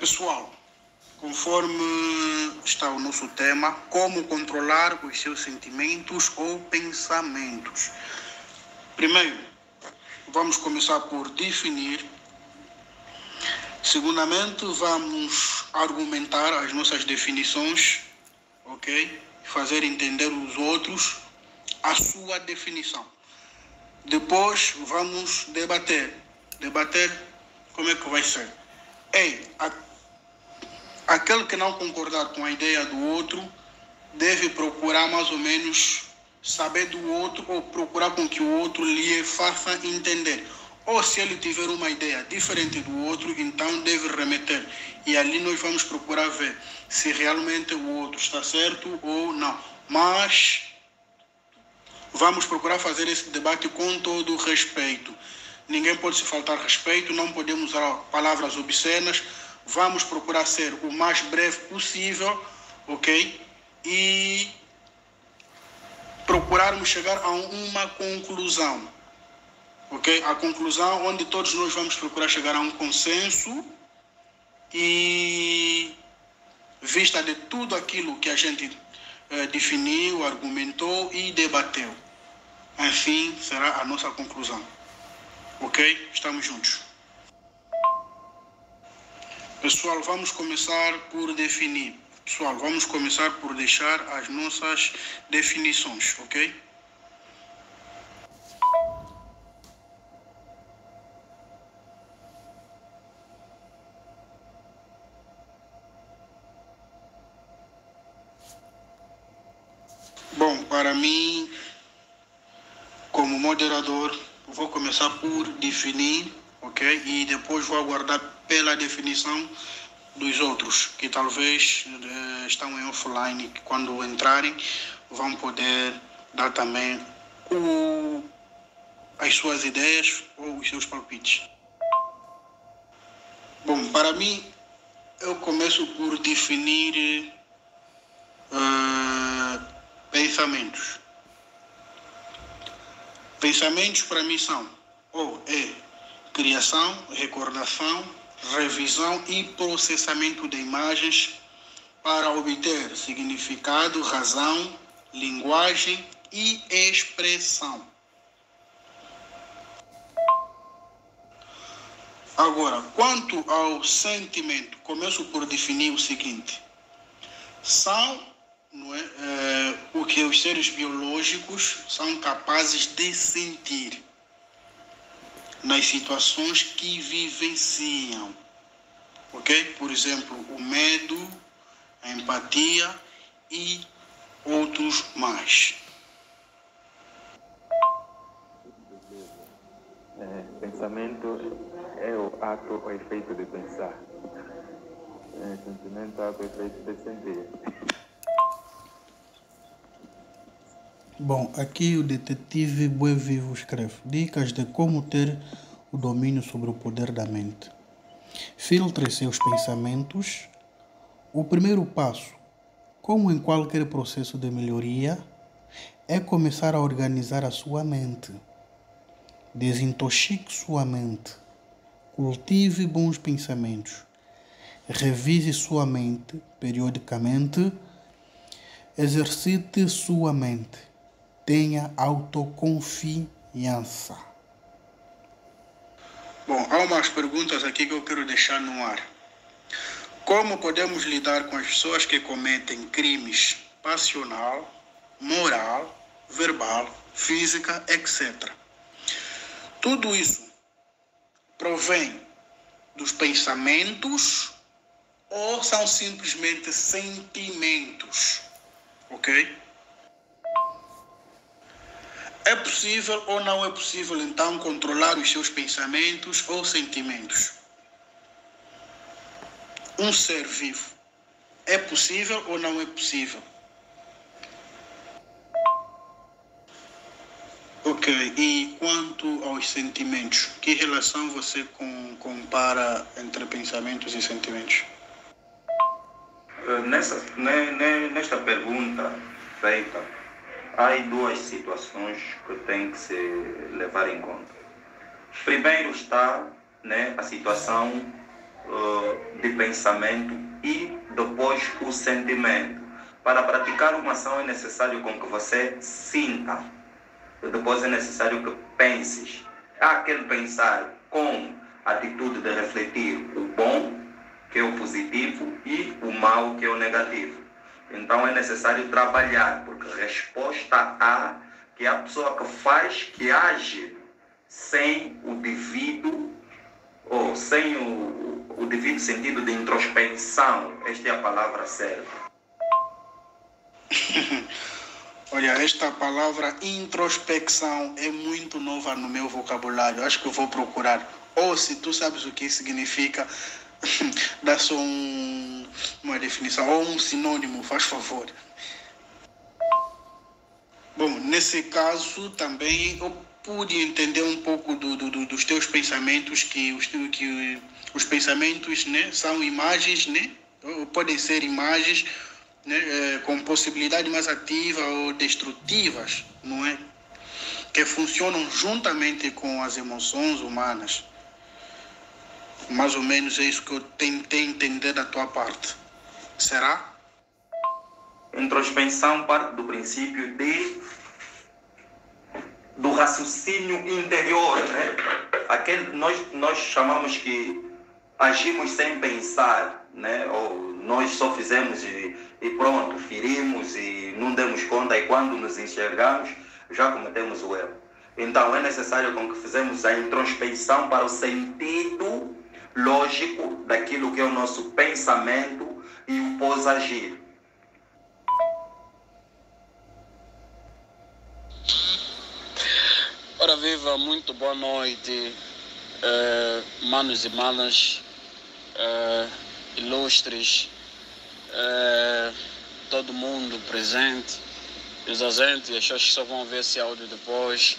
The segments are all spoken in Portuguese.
Pessoal, conforme está o nosso tema, como controlar os seus sentimentos ou pensamentos. Primeiro, vamos começar por definir. Segundamente, vamos argumentar as nossas definições, ok? Fazer entender os outros a sua definição. Depois, vamos debater. Debater como é que vai ser. Aquele que não concordar com a ideia do outro deve procurar mais ou menos saber do outro ou procurar com que o outro lhe faça entender. Ou se ele tiver uma ideia diferente do outro, então deve remeter. E ali nós vamos procurar ver se realmente o outro está certo ou não. Mas vamos procurar fazer esse debate com todo o respeito. Ninguém pode se faltar respeito, não podemos usar palavras obscenas. Vamos procurar ser o mais breve possível, ok? E procurarmos chegar a uma conclusão, ok? A conclusão onde todos nós vamos procurar chegar a um consenso e vista de tudo aquilo que a gente definiu, argumentou e debateu. Assim será a nossa conclusão. Ok? Estamos juntos. Pessoal, vamos começar por definir. Pessoal, vamos começar por deixar as nossas definições, ok? Bom, para mim, como moderador, vou começar por definir, ok? E depois vou aguardar pela definição dos outros, que talvez estão em offline, que quando entrarem vão poder dar também as suas ideias ou os seus palpites. Bom, para mim, eu começo por definir pensamentos. Pensamentos para mim são criação, recordação, revisão e processamento de imagens para obter significado, razão, linguagem e expressão. Agora, quanto ao sentimento, começo por definir o seguinte: são o que os seres biológicos são capazes de sentir nas situações que vivenciam, ok? Por exemplo, o medo, a empatia e outros mais. Pensamento é o ato ou efeito de pensar. Sentimento é o ato ou efeito de sentir. Bom, aqui o detetive Bué Vivo escreve: dicas de como ter o domínio sobre o poder da mente. Filtre seus pensamentos. O primeiro passo, como em qualquer processo de melhoria, é começar a organizar a sua mente. Desintoxique sua mente. Cultive bons pensamentos. Revise sua mente periodicamente. Exercite sua mente. Tenha autoconfiança. Bom, há umas perguntas aqui que eu quero deixar no ar. Como podemos lidar com as pessoas que cometem crimes passional, moral, verbal, física, etc. Tudo isso provém dos pensamentos ou são simplesmente sentimentos, ok? É possível ou não é possível, então, controlar os seus pensamentos ou sentimentos? Um ser vivo, é possível ou não é possível? Ok, e quanto aos sentimentos, que relação você compara entre pensamentos e sentimentos? Nesta pergunta feita, há duas situações que têm que se levar em conta. Primeiro está a situação de pensamento e depois o sentimento. Para praticar uma ação é necessário com que você sinta. Depois é necessário que penses. Há aquele pensar com a atitude de refletir o bom, que é o positivo, e o mal, que é o negativo. Então é necessário trabalhar, porque resposta há, que é a pessoa que faz, que age sem o devido, ou sem o devido sentido de introspecção. Esta é a palavra certa. Olha, esta palavra introspecção é muito nova no meu vocabulário. Acho que eu vou procurar. Ou se tu sabes o que significa, dá só uma definição ou um sinônimo, faz favor. Bom, nesse caso também eu pude entender um pouco dos teus pensamentos, que os pensamentos, né, são imagens, né, ou podem ser imagens, né, com possibilidades mais ativas ou destrutivas, não é? Que funcionam juntamente com as emoções humanas. Mais ou menos é isso que eu tentei entender da tua parte. Será? Introspecção parte do princípio do raciocínio interior, né? Aquele nós chamamos que agimos sem pensar, né? Ou nós só fizemos e pronto, ferimos e não demos conta, e quando nos enxergamos já cometemos o erro. Então é necessário com que fizemos a introspecção para o sentido lógico daquilo que é o nosso pensamento e o pós-agir. Ora viva, muito boa noite, manos e manas, ilustres, todo mundo presente, os agentes e as pessoas que só vão ver esse áudio depois.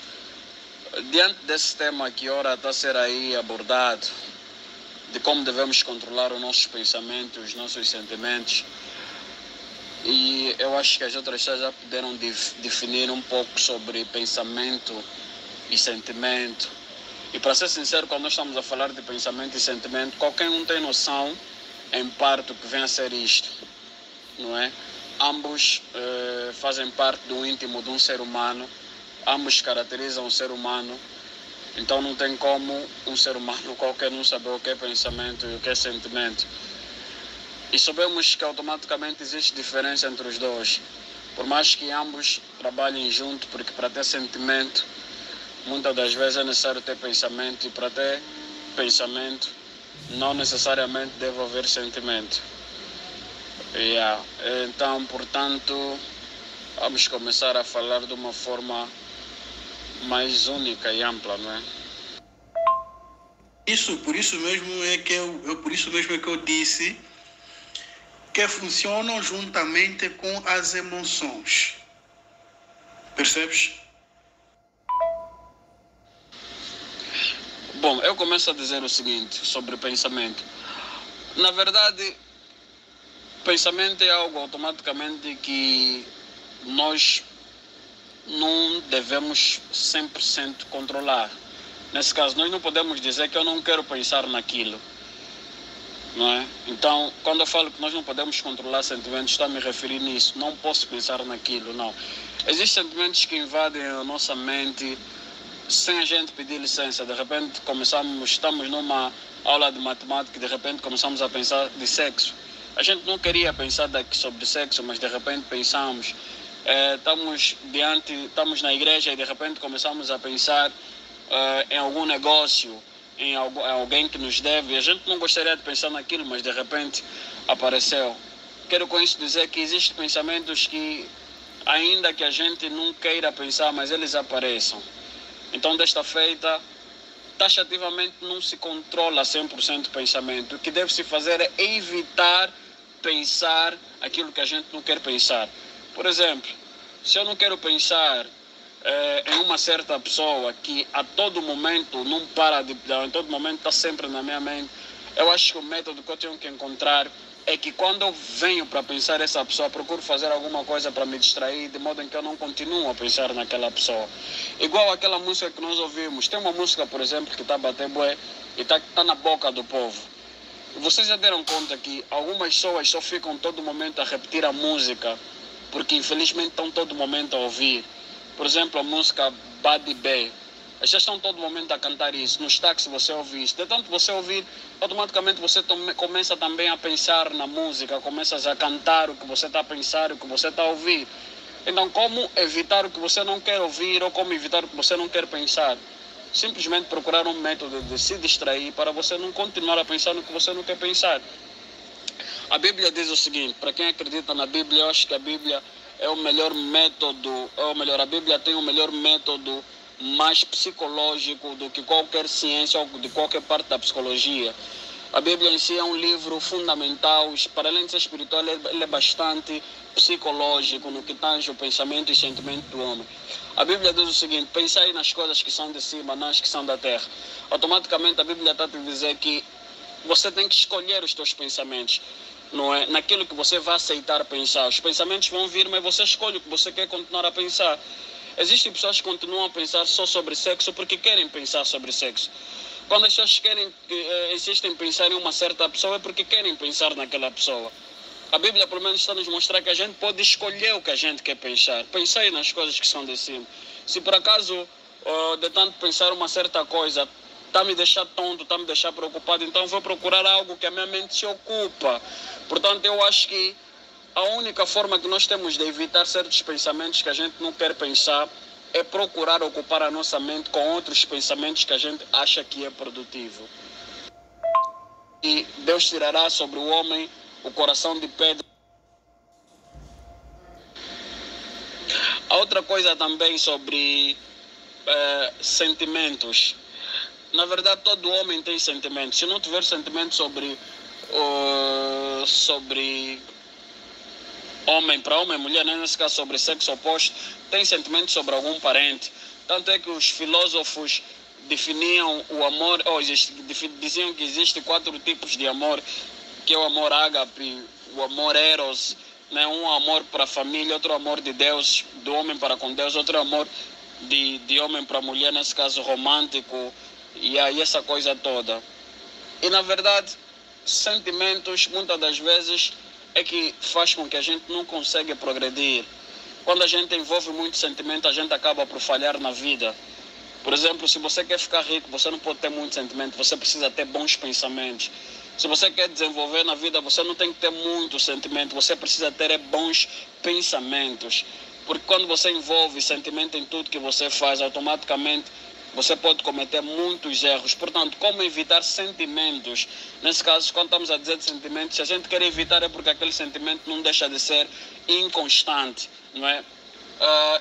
Diante desse tema que ora está a ser aí abordado, de como devemos controlar os nossos pensamentos, os nossos sentimentos, e eu acho que as outras pessoas já puderam definir um pouco sobre pensamento e sentimento. E para ser sincero, quando nós estamos a falar de pensamento e sentimento, qualquer um tem noção, em parte, do que vem a ser isto, não é? Ambos fazem parte do íntimo de um ser humano, ambos caracterizam o ser humano, então não tem como um ser humano qualquer não saber o que é pensamento e o que é sentimento. E sabemos que automaticamente existe diferença entre os dois, por mais que ambos trabalhem junto, porque para ter sentimento, muitas das vezes é necessário ter pensamento, e para ter pensamento, não necessariamente deve haver sentimento. Então, portanto, vamos começar a falar de uma forma mais única e ampla, não é? Por isso mesmo é que eu disse que funcionam juntamente com as emoções. Percebes? Bom, eu começo a dizer o seguinte sobre pensamento. Na verdade, pensamento é algo automaticamente que nós não devemos 100% controlar. Nesse caso, nós não podemos dizer que eu não quero pensar naquilo, não é? Então, quando eu falo que nós não podemos controlar sentimentos, estou a me referir nisso. Não posso pensar naquilo, não. Existem sentimentos que invadem a nossa mente sem a gente pedir licença. De repente estamos numa aula de matemática e de repente começamos a pensar de sexo. A gente não queria pensar sobre sexo, mas de repente pensamos. Estamos na igreja e de repente começamos a pensar em algum negócio, em alguém que nos deve. A gente não gostaria de pensar naquilo, mas de repente apareceu. Quero com isso dizer que existem pensamentos que, ainda que a gente não queira pensar, mas eles apareçam. Então, desta feita, taxativamente não se controla 100% o pensamento. O que deve se fazer é evitar pensar aquilo que a gente não quer pensar. Por exemplo, se eu não quero pensar em uma certa pessoa que a todo momento não para em todo momento está sempre na minha mente, eu acho que o método que eu tenho que encontrar é que quando eu venho para pensar essa pessoa, procuro fazer alguma coisa para me distrair, de modo em que eu não continuo a pensar naquela pessoa. Igual aquela música que nós ouvimos. Tem uma música, por exemplo, que está a bater bué e está na boca do povo. Vocês já deram conta que algumas pessoas só ficam todo momento a repetir a música, porque infelizmente estão todo momento a ouvir. Por exemplo, a música Bad Bay. As pessoas estão todo momento a cantar isso. Nos táxis você ouve isso. De tanto você ouvir, automaticamente você começa também a pensar na música, começas a cantar o que você está a pensar, o que você está a ouvir. Então, como evitar o que você não quer ouvir ou como evitar o que você não quer pensar? Simplesmente procurar um método de se distrair para você não continuar a pensar no que você não quer pensar. A Bíblia diz o seguinte, para quem acredita na Bíblia, eu acho que a Bíblia é o melhor método, a Bíblia tem o melhor método mais psicológico do que qualquer ciência ou de qualquer parte da psicologia. A Bíblia em si é um livro fundamental, para além de ser espiritual, ele é bastante psicológico no que tange o pensamento e sentimento do homem. A Bíblia diz o seguinte, pensai nas coisas que são de cima, não as que são da terra. Automaticamente a Bíblia está a te dizer que você tem que escolher os teus pensamentos, não é? Naquilo que você vai aceitar pensar. Os pensamentos vão vir, mas você escolhe o que você quer continuar a pensar. Existem pessoas que continuam a pensar só sobre sexo porque querem pensar sobre sexo. Quando as pessoas insistem em pensar em uma certa pessoa é porque querem pensar naquela pessoa. A Bíblia, pelo menos, está a nos mostrar que a gente pode escolher o que a gente quer pensar. Pensei nas coisas que são de cima. Se por acaso, de tanto pensar uma certa coisa, está a me deixar tonto, está a me deixar preocupado, então vou procurar algo que a minha mente se ocupa. Portanto, eu acho que a única forma que nós temos de evitar certos pensamentos que a gente não quer pensar é procurar ocupar a nossa mente com outros pensamentos que a gente acha que é produtivo. E Deus tirará sobre o homem o coração de pedra. A outra coisa também sobre sentimentos. Na verdade, todo homem tem sentimentos. Se não tiver sentimentos sobre homem para homem, mulher, nesse caso sobre sexo oposto, tem sentimentos sobre algum parente. Tanto é que os filósofos definiam o amor, diziam que existem 4 tipos de amor, que é o amor ágape, o amor eros, né? Um amor para a família, outro amor de Deus, do homem para com Deus, outro amor de homem para mulher, nesse caso romântico, e aí essa coisa toda. E na verdade, sentimentos muitas das vezes é que faz com que a gente não consiga progredir. Quando a gente envolve muito sentimento, a gente acaba por falhar na vida. Por exemplo, se você quer ficar rico, você não pode ter muito sentimento, você precisa ter bons pensamentos. Se você quer desenvolver na vida, você não tem que ter muito sentimento, você precisa ter bons pensamentos. Porque quando você envolve sentimento em tudo que você faz, automaticamente você pode cometer muitos erros. Portanto, como evitar sentimentos? Nesse caso, quando estamos a dizer de sentimentos, se a gente quer evitar é porque aquele sentimento não deixa de ser inconstante, não é?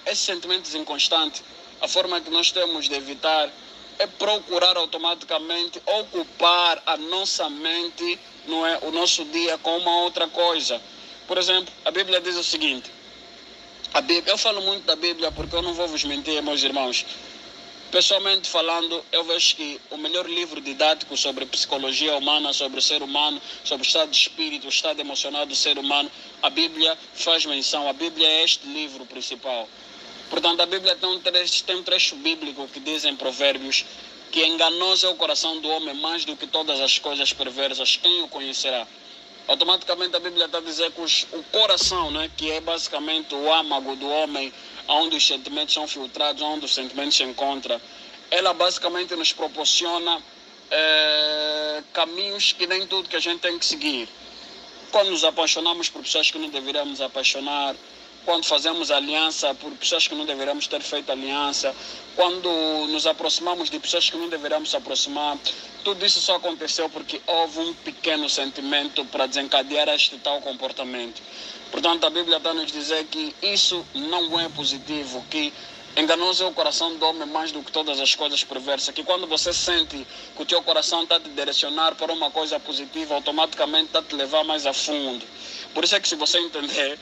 Esses sentimentos inconstantes, a forma que nós temos de evitar é procurar automaticamente ocupar a nossa mente, não é, o nosso dia com uma outra coisa. Por exemplo, a Bíblia diz o seguinte, eu falo muito da Bíblia porque eu não vou vos mentir, meus irmãos. Pessoalmente falando, eu vejo que o melhor livro didático sobre psicologia humana, sobre o ser humano, sobre o estado de espírito, o estado emocional do ser humano, a Bíblia faz menção, a Bíblia é este livro principal. Portanto, a Bíblia tem um trecho bíblico que diz em Provérbios que enganoso é o coração do homem mais do que todas as coisas perversas, quem o conhecerá? Automaticamente a Bíblia está a dizer que o coração, né, que é basicamente o âmago do homem, onde os sentimentos são filtrados, onde os sentimentos se encontram, ela basicamente nos proporciona caminhos que nem tudo que a gente tem que seguir. Quando nos apaixonamos por pessoas que não deveríamos apaixonar, quando fazemos aliança por pessoas que não deveríamos ter feito aliança, quando nos aproximamos de pessoas que não deveríamos se aproximar, tudo isso só aconteceu porque houve um pequeno sentimento para desencadear este tal comportamento. Portanto, a Bíblia está a nos dizer que isso não é positivo, que enganoso é o coração do homem mais do que todas as coisas perversas, que quando você sente que o teu coração está a te direcionar para uma coisa positiva, automaticamente está a te levar mais a fundo. Por isso é que, se você entender,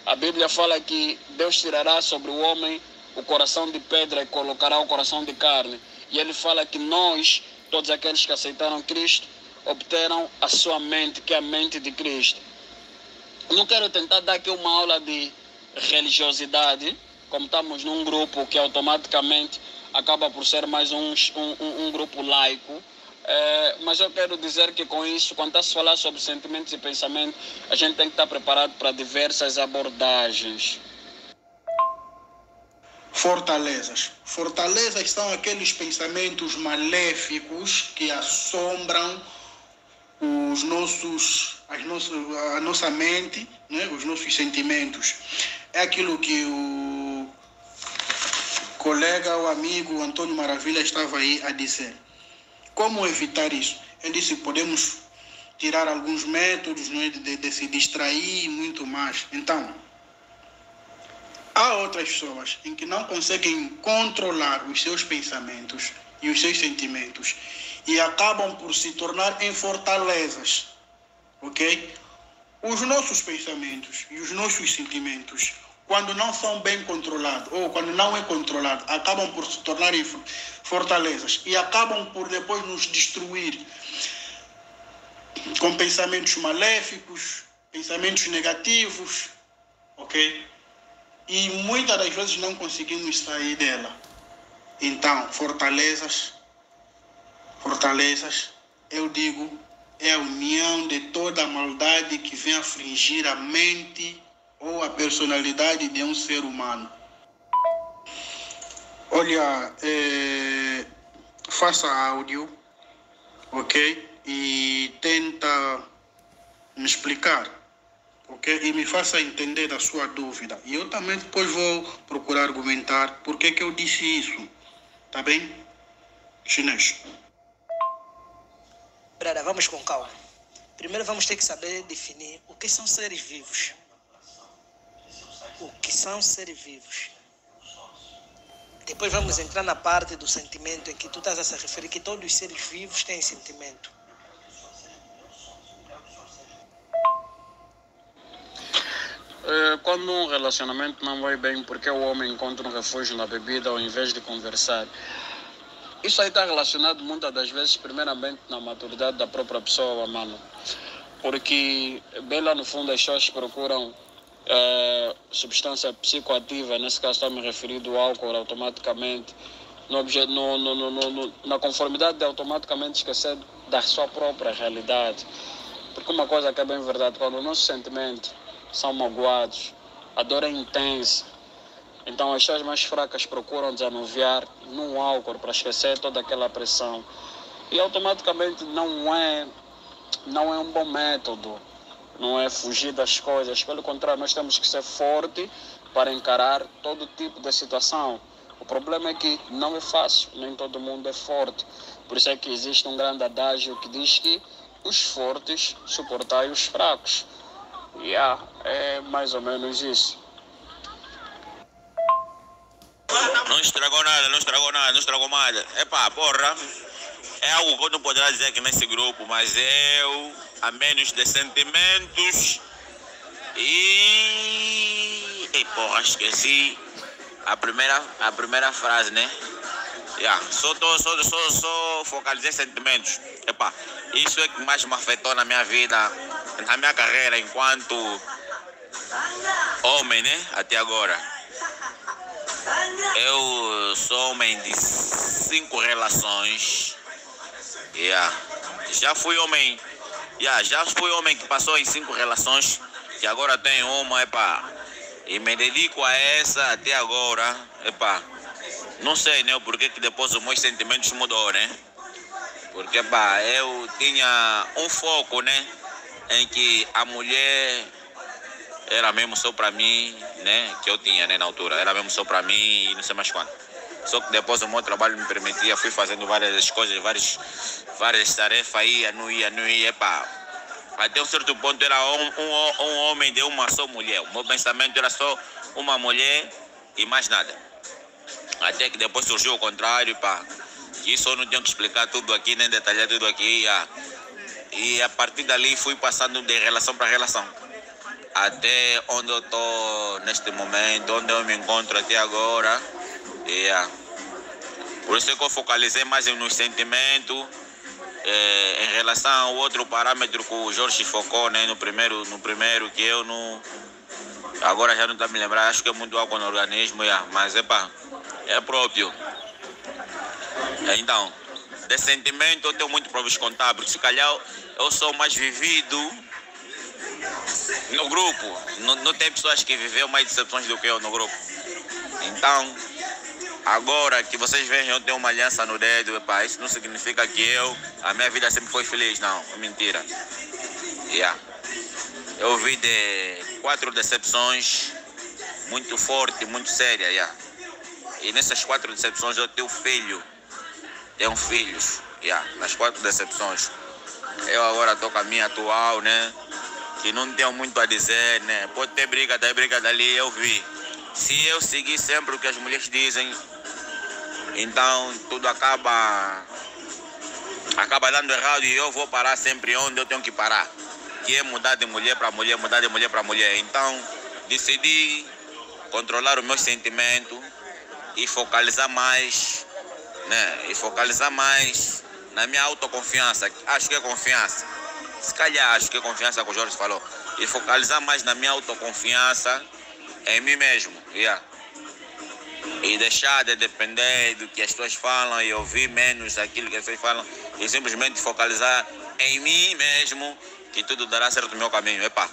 a Bíblia fala que Deus tirará sobre o homem o coração de pedra e colocará o coração de carne. E ele fala que nós, todos aqueles que aceitaram Cristo, obteram a sua mente, que é a mente de Cristo. Não quero tentar dar aqui uma aula de religiosidade, como estamos num grupo que automaticamente acaba por ser mais um grupo laico, Mas eu quero dizer que com isso, quando está a se falar sobre sentimentos e pensamentos, a gente tem que estar preparado para diversas abordagens. Fortalezas. Fortalezas são aqueles pensamentos maléficos que assombram a nossa mente, né? Os nossos sentimentos. É aquilo que o colega, o amigo Antônio Maravilha estava aí a dizer. Como evitar isso? Ele disse que podemos tirar alguns métodos, né, de se distrair e muito mais. Então, há outras pessoas em que não conseguem controlar os seus pensamentos e os seus sentimentos e acabam por se tornar em fortalezas, ok? Os nossos pensamentos e os nossos sentimentos, quando não são bem controlados ou quando não é controlado, acabam por se tornar em fortalezas e acabam por depois nos destruir com pensamentos maléficos, pensamentos negativos, ok? E muitas das vezes não conseguimos sair dela. Então, fortalezas, eu digo, é a união de toda a maldade que vem afligir a mente ou a personalidade de um ser humano. Olha, faça áudio, ok? E tenta me explicar, ok? E me faça entender a sua dúvida. E eu também depois vou procurar argumentar por que eu disse isso. Tá bem? Chinês. Brada, vamos com calma. Primeiro vamos ter que saber definir o que são seres vivos. O que são seres vivos. Depois vamos entrar na parte do sentimento em que tu estás a se referir que todos os seres vivos têm sentimento. Quando um relacionamento não vai bem, porque o homem encontra um refúgio na bebida ao invés de conversar? Isso aí está relacionado muitas das vezes, primeiramente, na maturidade da própria pessoa, mano. Porque, bem lá no fundo, as pessoas procuram substância psicoativa, nesse caso estou me referindo ao álcool, automaticamente, na conformidade de automaticamente esquecer da sua própria realidade. Porque uma coisa que é bem verdade, quando os nossos sentimentos são magoados, a dor é intensa, então as pessoas mais fracas procuram desanuviar num álcool para esquecer toda aquela pressão. E automaticamente não é um bom método, não é fugir das coisas. Pelo contrário, nós temos que ser fortes para encarar todo tipo de situação. O problema é que não é fácil, nem todo mundo é forte. Por isso é que existe um grande adágio que diz que os fortes suportai os fracos. É mais ou menos isso. Não estragou nada, não estragou nada. Epá, porra, é algo que eu não poderia dizer aqui nesse grupo, mas eu, a menos de sentimentos e porra, esqueci a primeira frase, né? Só focalizei em sentimentos. Epá, isso é que mais me afetou na minha vida, na minha carreira enquanto homem, né? Até agora. Eu sou homem de 5 relações. Já fui homem que passou em 5 relações, que agora tenho uma, e me dedico a essa até agora, não sei, né, porque que depois os meus sentimentos mudou, né, porque, eu tinha um foco, né, em que a mulher era mesmo só para mim, né, que eu tinha, né, na altura, era mesmo só para mim e não sei mais quanto. Só que depois o meu trabalho me permitia, fui fazendo várias coisas, várias tarefas, não ia, até um certo ponto era um homem de uma só mulher. O meu pensamento era só uma mulher e mais nada. Até que depois surgiu o contrário, que isso eu não tenho que explicar tudo aqui, nem detalhar tudo aqui, E a partir dali fui passando de relação para relação. Até onde eu estou neste momento, onde eu me encontro até agora. Por isso é que eu focalizei mais nos sentimentos, em relação ao outro parâmetro que o Jorge focou, né, no primeiro que eu não... Agora já não está me lembrando, acho que é muito álcool no organismo, mas é próprio. Então, de sentimento eu tenho muito para vos contar, porque se calhar eu sou mais vivido no grupo. Não tem pessoas que viveu mais decepções do que eu no grupo. Então, agora que vocês veem eu tenho uma aliança no dedo, epá, isso não significa que a minha vida sempre foi feliz, não, é mentira. Yeah. Eu vi de 4 decepções muito fortes, muito sérias, yeah. E nessas 4 decepções eu tenho filhos, yeah, nas 4 decepções. Eu agora estou com a minha atual, né, que não tenho muito a dizer, né, pode ter briga daí, briga dali, eu vi. Se eu seguir sempre o que as mulheres dizem, então tudo acaba dando errado e eu vou parar sempre onde eu tenho que parar, que é mudar de mulher para mulher, mudar de mulher para mulher. Então decidi controlar os meus sentimentos e focalizar mais, né? E focalizar mais na minha autoconfiança. Acho que é confiança. Se calhar acho que é confiança que o Jorge falou. E focalizar mais na minha autoconfiança em mim mesmo. Yeah. E deixar de depender do que as pessoas falam e ouvir menos aquilo que as pessoas falam e simplesmente focalizar em mim mesmo, que tudo dará certo no meu caminho. Epa.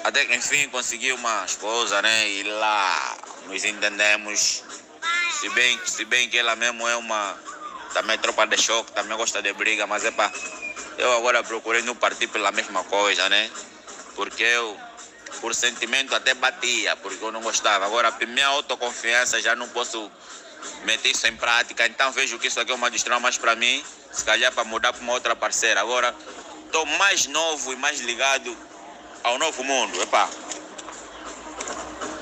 Até que enfim consegui uma esposa, né? E lá nos entendemos. Se bem que ela mesmo é também tropa de choque, também gosta de briga, mas epa, eu agora procurei não partir pela mesma coisa, né? Porque eu, por sentimento, até batia, porque eu não gostava. Agora, por minha autoconfiança, já não posso meter isso em prática, então vejo que isso aqui é uma distração mais para mim, se calhar para mudar para uma outra parceira. Agora, estou mais novo e mais ligado ao novo mundo, epa.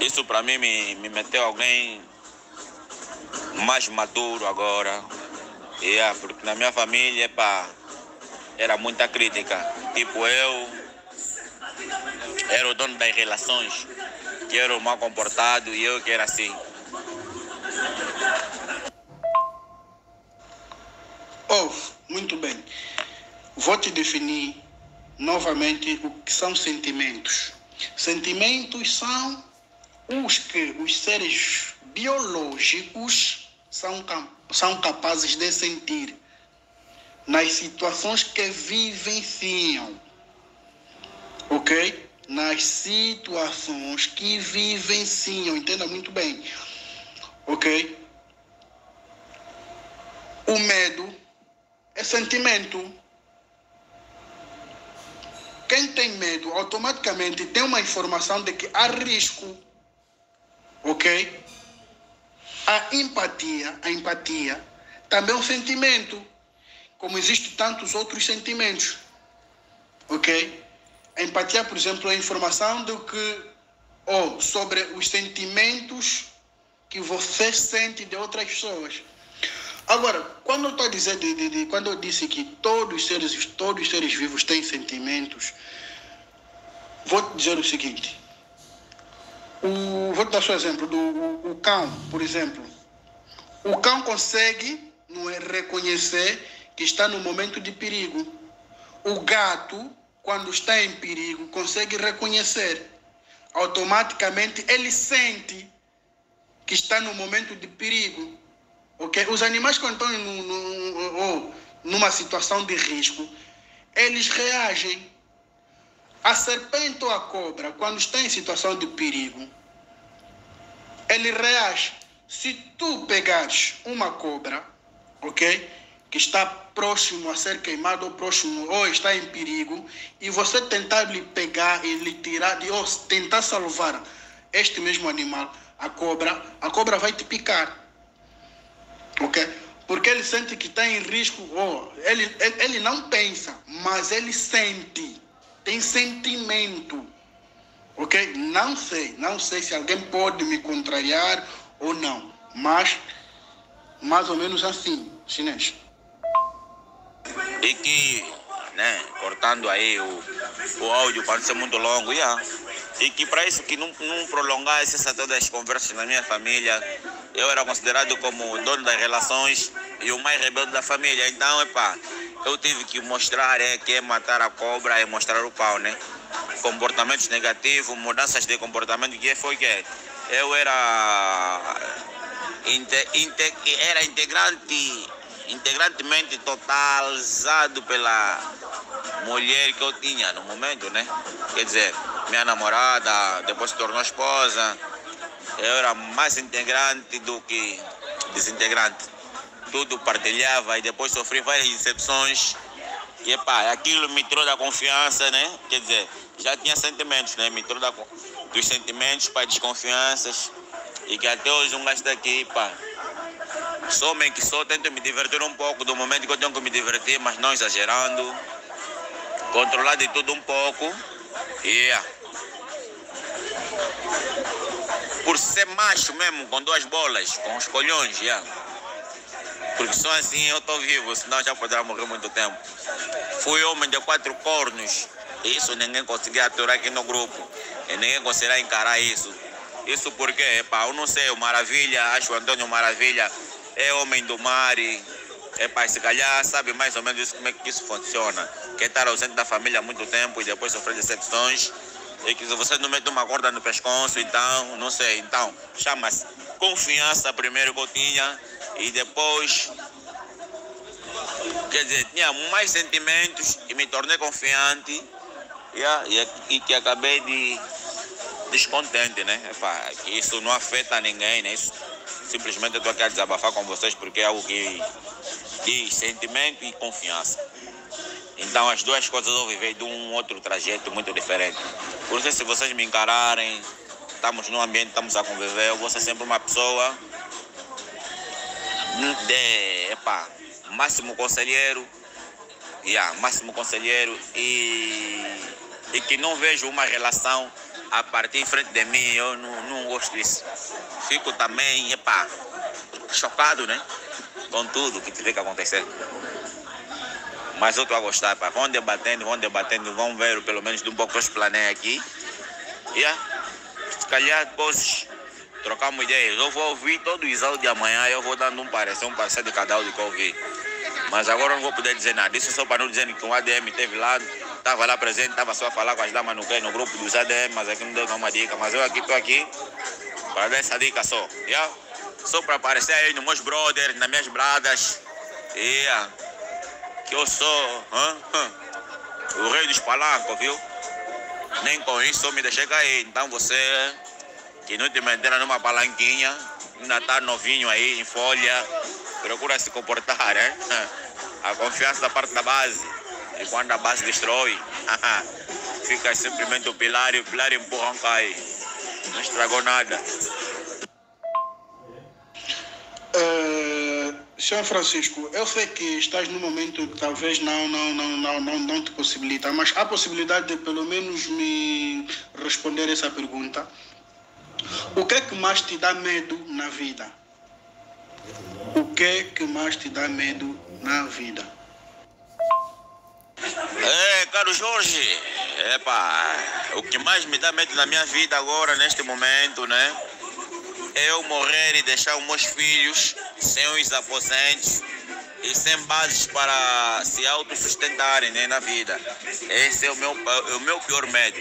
Isso para mim me meteu alguém mais maduro agora. Yeah, porque na minha família, epa, era muita crítica. Tipo, eu era o dono das relações, que era o mal comportado e eu que era assim. Muito bem. Vou te definir novamente o que são sentimentos. Sentimentos são os que os seres biológicos são capazes de sentir nas situações que vivenciam. Ok? Nas situações que vivenciam. Entenda muito bem. Ok? O medo é sentimento. Quem tem medo automaticamente tem uma informação de que há risco. Ok? A empatia também é um sentimento. Como existem tantos outros sentimentos. Ok? A empatia, por exemplo, é a informação do que, sobre os sentimentos que você sente de outras pessoas. Agora, quando eu estou a dizer, quando eu disse que todos os seres vivos têm sentimentos, vou te dizer o seguinte. Vou te dar só um exemplo. O cão, por exemplo. O cão consegue reconhecer que está no momento de perigo. O gato, quando está em perigo, consegue reconhecer. Automaticamente ele sente que está no momento de perigo. Okay? Os animais, quando estão numa situação de risco, eles reagem. A serpente ou a cobra, quando está em situação de perigo, ele reage. Se tu pegares uma cobra, ok, que está próximo a ser queimado ou está em perigo, e você tentar lhe pegar e lhe tirar, ou tentar salvar este mesmo animal, a cobra vai te picar. Ok? Porque ele sente que está em risco. Ele não pensa, mas ele sente. Tem sentimento. Ok? Não sei se alguém pode me contrariar ou não. Mas, mais ou menos assim, chinês. E que, né, cortando aí o áudio para não ser muito longo, e que para isso que não prolongasse todas as conversas na minha família, eu era considerado como o dono das relações e o mais rebelde da família. Então, eu tive que mostrar que é matar a cobra e mostrar o pau, né? Comportamentos negativos, mudanças de comportamento, que foi que eu era integrante integrantemente totalizado pela mulher que eu tinha no momento, né? Quer dizer, minha namorada, depois se tornou esposa, eu era mais integrante do que desintegrante. Tudo partilhava e depois sofri várias decepções. E aquilo me trouxe da confiança, né? Quer dizer, já tinha sentimentos, né? Me trouxe dos sentimentos para desconfianças. E que até hoje um gajo está aqui, sou homem que sou, tento me divertir um pouco do momento que eu tenho que me divertir, mas não exagerando. Controlar de tudo um pouco. Por ser macho mesmo, com 2 bolas, com os colhões, Porque só assim eu estou vivo, senão já poderá morrer muito tempo. Fui homem de 4 cornos. Isso ninguém conseguia aturar aqui no grupo. E ninguém conseguirá encarar isso. Isso porque, eu não sei, o Maravilha, acho que o Antônio Maravilha é homem do mar e, se calhar sabe mais ou menos isso, como é que isso funciona. Que estar ausente da família há muito tempo e depois sofrer decepções. E que se você não mete uma corda no pescoço, então, não sei, então, chama-se confiança primeiro que eu tinha e depois, quer dizer, tinha mais sentimentos e me tornei confiante e que acabei de descontente, né? Isso não afeta ninguém, né? Isso, simplesmente eu estou aqui a desabafar com vocês porque é algo que diz sentimento e confiança. Então as duas coisas eu vivei de um outro trajeto muito diferente. Por isso, se vocês me encararem, estamos num ambiente, estamos a conviver, eu vou ser sempre uma pessoa máximo conselheiro, máximo conselheiro e que não vejo uma relação a partir em frente de mim, eu não gosto disso. Fico também, chocado, né? Com tudo que tiver que acontecer. Mas eu estou a gostar, vão debatendo, vão ver pelo menos de um pouco que eu explanei aqui. Se calhar depois trocamos ideias. Eu vou ouvir todos os áudios de amanhã, eu vou dando um parecer de cada áudio que eu ouvi. Mas agora eu não vou poder dizer nada. Isso só para não dizer que um ADM esteve lá, estava lá presente, estava só a falar com as damas no grupo dos ADM, mas aqui não deu nenhuma dica. Mas eu aqui estou aqui para dar essa dica só. Só para aparecer aí nos meus brothers, nas minhas bradas. Que eu sou o rei dos palancos, viu? Nem com isso eu me deixei cair. Então você que não te meteram numa palanquinha, ainda está novinho aí em folha, procura se comportar, né? A confiança da parte da base. E quando a base destrói, fica simplesmente o pilar e o pilar empurram cai. Não estragou nada. Senhor Francisco, eu sei que estás num momento que talvez não te possibilita, mas há possibilidade de pelo menos me responder essa pergunta. O que é que mais te dá medo na vida? O que é que mais te dá medo na vida? Caro Jorge, o que mais me dá medo na minha vida agora, neste momento, né? É eu morrer e deixar os meus filhos sem os aposentos e sem bases para se autossustentarem, né, na vida. Esse é o meu pior medo.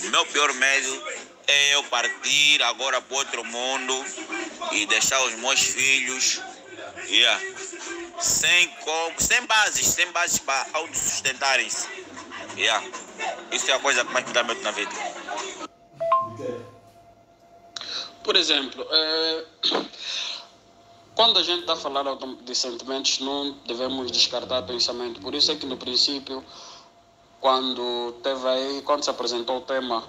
O meu pior medo é eu partir agora para outro mundo e deixar os meus filhos sem bases para autossustentarem-se. Isso é a coisa que mais me dá medo na vida. Por exemplo, quando a gente está a falar de sentimentos, não devemos descartar pensamento. Por isso é que no princípio, quando se apresentou o tema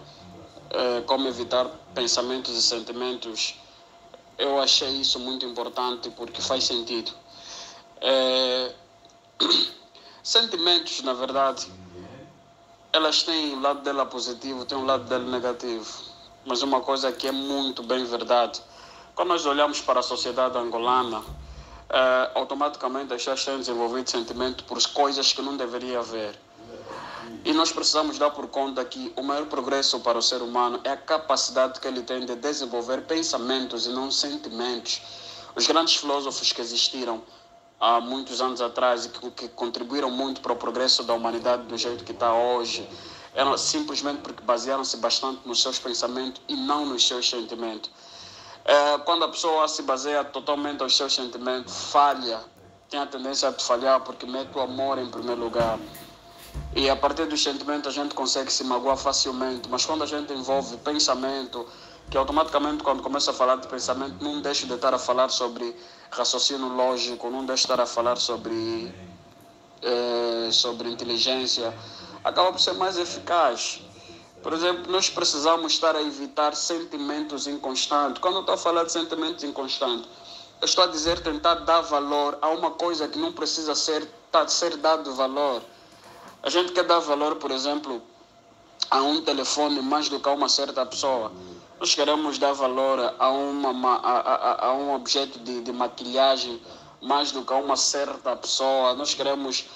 como evitar pensamentos e sentimentos, eu achei isso muito importante porque faz sentido. Sentimentos, na verdade, elas têm o lado dela positivo, tem o lado dela negativo. Mas uma coisa que é muito bem verdade, quando nós olhamos para a sociedade angolana, automaticamente as pessoas têm desenvolvido sentimento por coisas que não deveria haver. E nós precisamos dar por conta que o maior progresso para o ser humano é a capacidade que ele tem de desenvolver pensamentos e não sentimentos. Os grandes filósofos que existiram há muitos anos atrás e que contribuíram muito para o progresso da humanidade do jeito que está hoje, eram simplesmente porque basearam-se bastante nos seus pensamentos e não nos seus sentimentos. Quando a pessoa se baseia totalmente aos seus sentimentos, falha, tem a tendência a falhar porque mete o amor em primeiro lugar. E a partir dos sentimentos a gente consegue se magoar facilmente, mas quando a gente envolve pensamento, que automaticamente quando começa a falar de pensamento, não deixa de estar a falar sobre raciocínio lógico, não deixa de estar a falar sobre inteligência, acaba por ser mais eficaz. Por exemplo, nós precisamos estar a evitar sentimentos inconstantes. Quando eu estou a falar de sentimentos inconstantes, eu estou a dizer tentar dar valor a uma coisa que não precisa ser dado valor. A gente quer dar valor, por exemplo, a um telefone mais do que a uma certa pessoa. Nós queremos dar valor a um objeto de maquilhagem mais do que a uma certa pessoa. Nós queremos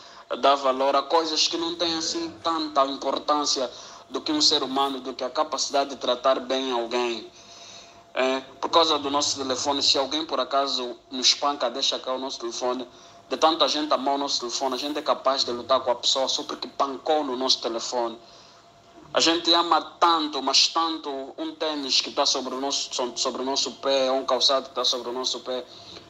dar valor a coisas que não têm assim tanta importância do que um ser humano, do que a capacidade de tratar bem alguém. Por causa do nosso telefone, se alguém por acaso nos espanca, deixa cá o nosso telefone, de tanta gente amar o nosso telefone, a gente é capaz de lutar com a pessoa só porque pancou no nosso telefone. A gente ama tanto, mas tanto, um tênis que está sobre o nosso pé, um calçado que está sobre o nosso pé,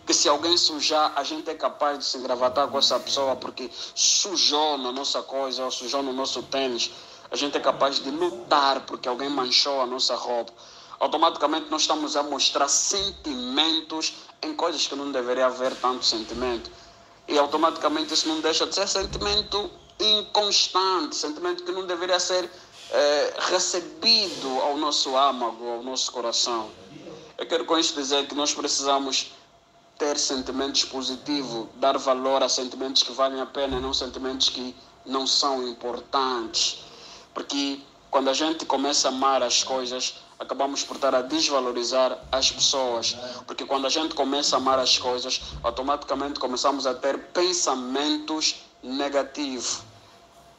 que se alguém sujar, a gente é capaz de se engravatar com essa pessoa porque sujou na nossa coisa, ou sujou no nosso tênis. A gente é capaz de lutar porque alguém manchou a nossa roupa. Automaticamente nós estamos a mostrar sentimentos em coisas que não deveria haver tanto sentimento. E automaticamente isso não deixa de ser sentimento inconstante, sentimento que não deveria ser recebido ao nosso âmago, ao nosso coração. Eu quero com isso dizer que nós precisamos ter sentimentos positivos, dar valor a sentimentos que valem a pena e não sentimentos que não são importantes. Porque quando a gente começa a amar as coisas, acabamos por estar a desvalorizar as pessoas. Porque quando a gente começa a amar as coisas, automaticamente começamos a ter pensamentos negativos.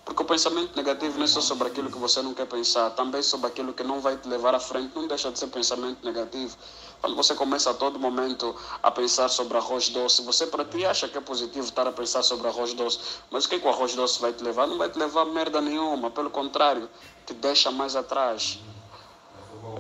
Porque o pensamento negativo não é só sobre aquilo que você não quer pensar, também sobre aquilo que não vai te levar à frente, não deixa de ser pensamento negativo. Quando você começa a todo momento a pensar sobre arroz doce, você para ti acha que é positivo estar a pensar sobre arroz doce, mas o que o arroz doce vai te levar? Não vai te levar a merda nenhuma, pelo contrário, te deixa mais atrás.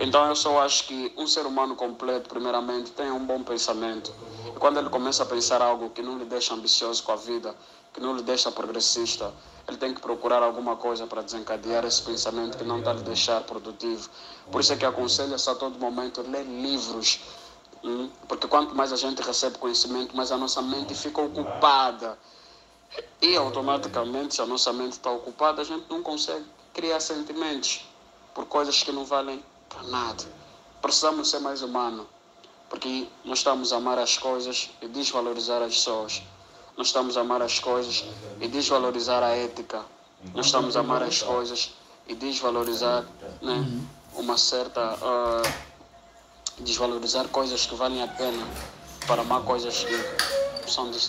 Então eu só acho que um ser humano completo, primeiramente, tem um bom pensamento. E quando ele começa a pensar algo que não lhe deixa ambicioso com a vida, que não lhe deixa progressista, ele tem que procurar alguma coisa para desencadear esse pensamento que não está lhe deixar produtivo. Por isso é que aconselho-se a todo momento ler livros, porque quanto mais a gente recebe conhecimento, mais a nossa mente fica ocupada. E automaticamente, se a nossa mente está ocupada, a gente não consegue criar sentimentos por coisas que não valem para nada. Precisamos ser mais humanos, porque nós estamos a amar as coisas e desvalorizar as pessoas. Nós estamos a amar as coisas e desvalorizar a ética. Nós estamos a amar as coisas e desvalorizar, uma certa... desvalorizar coisas que valem a pena para amar coisas que são de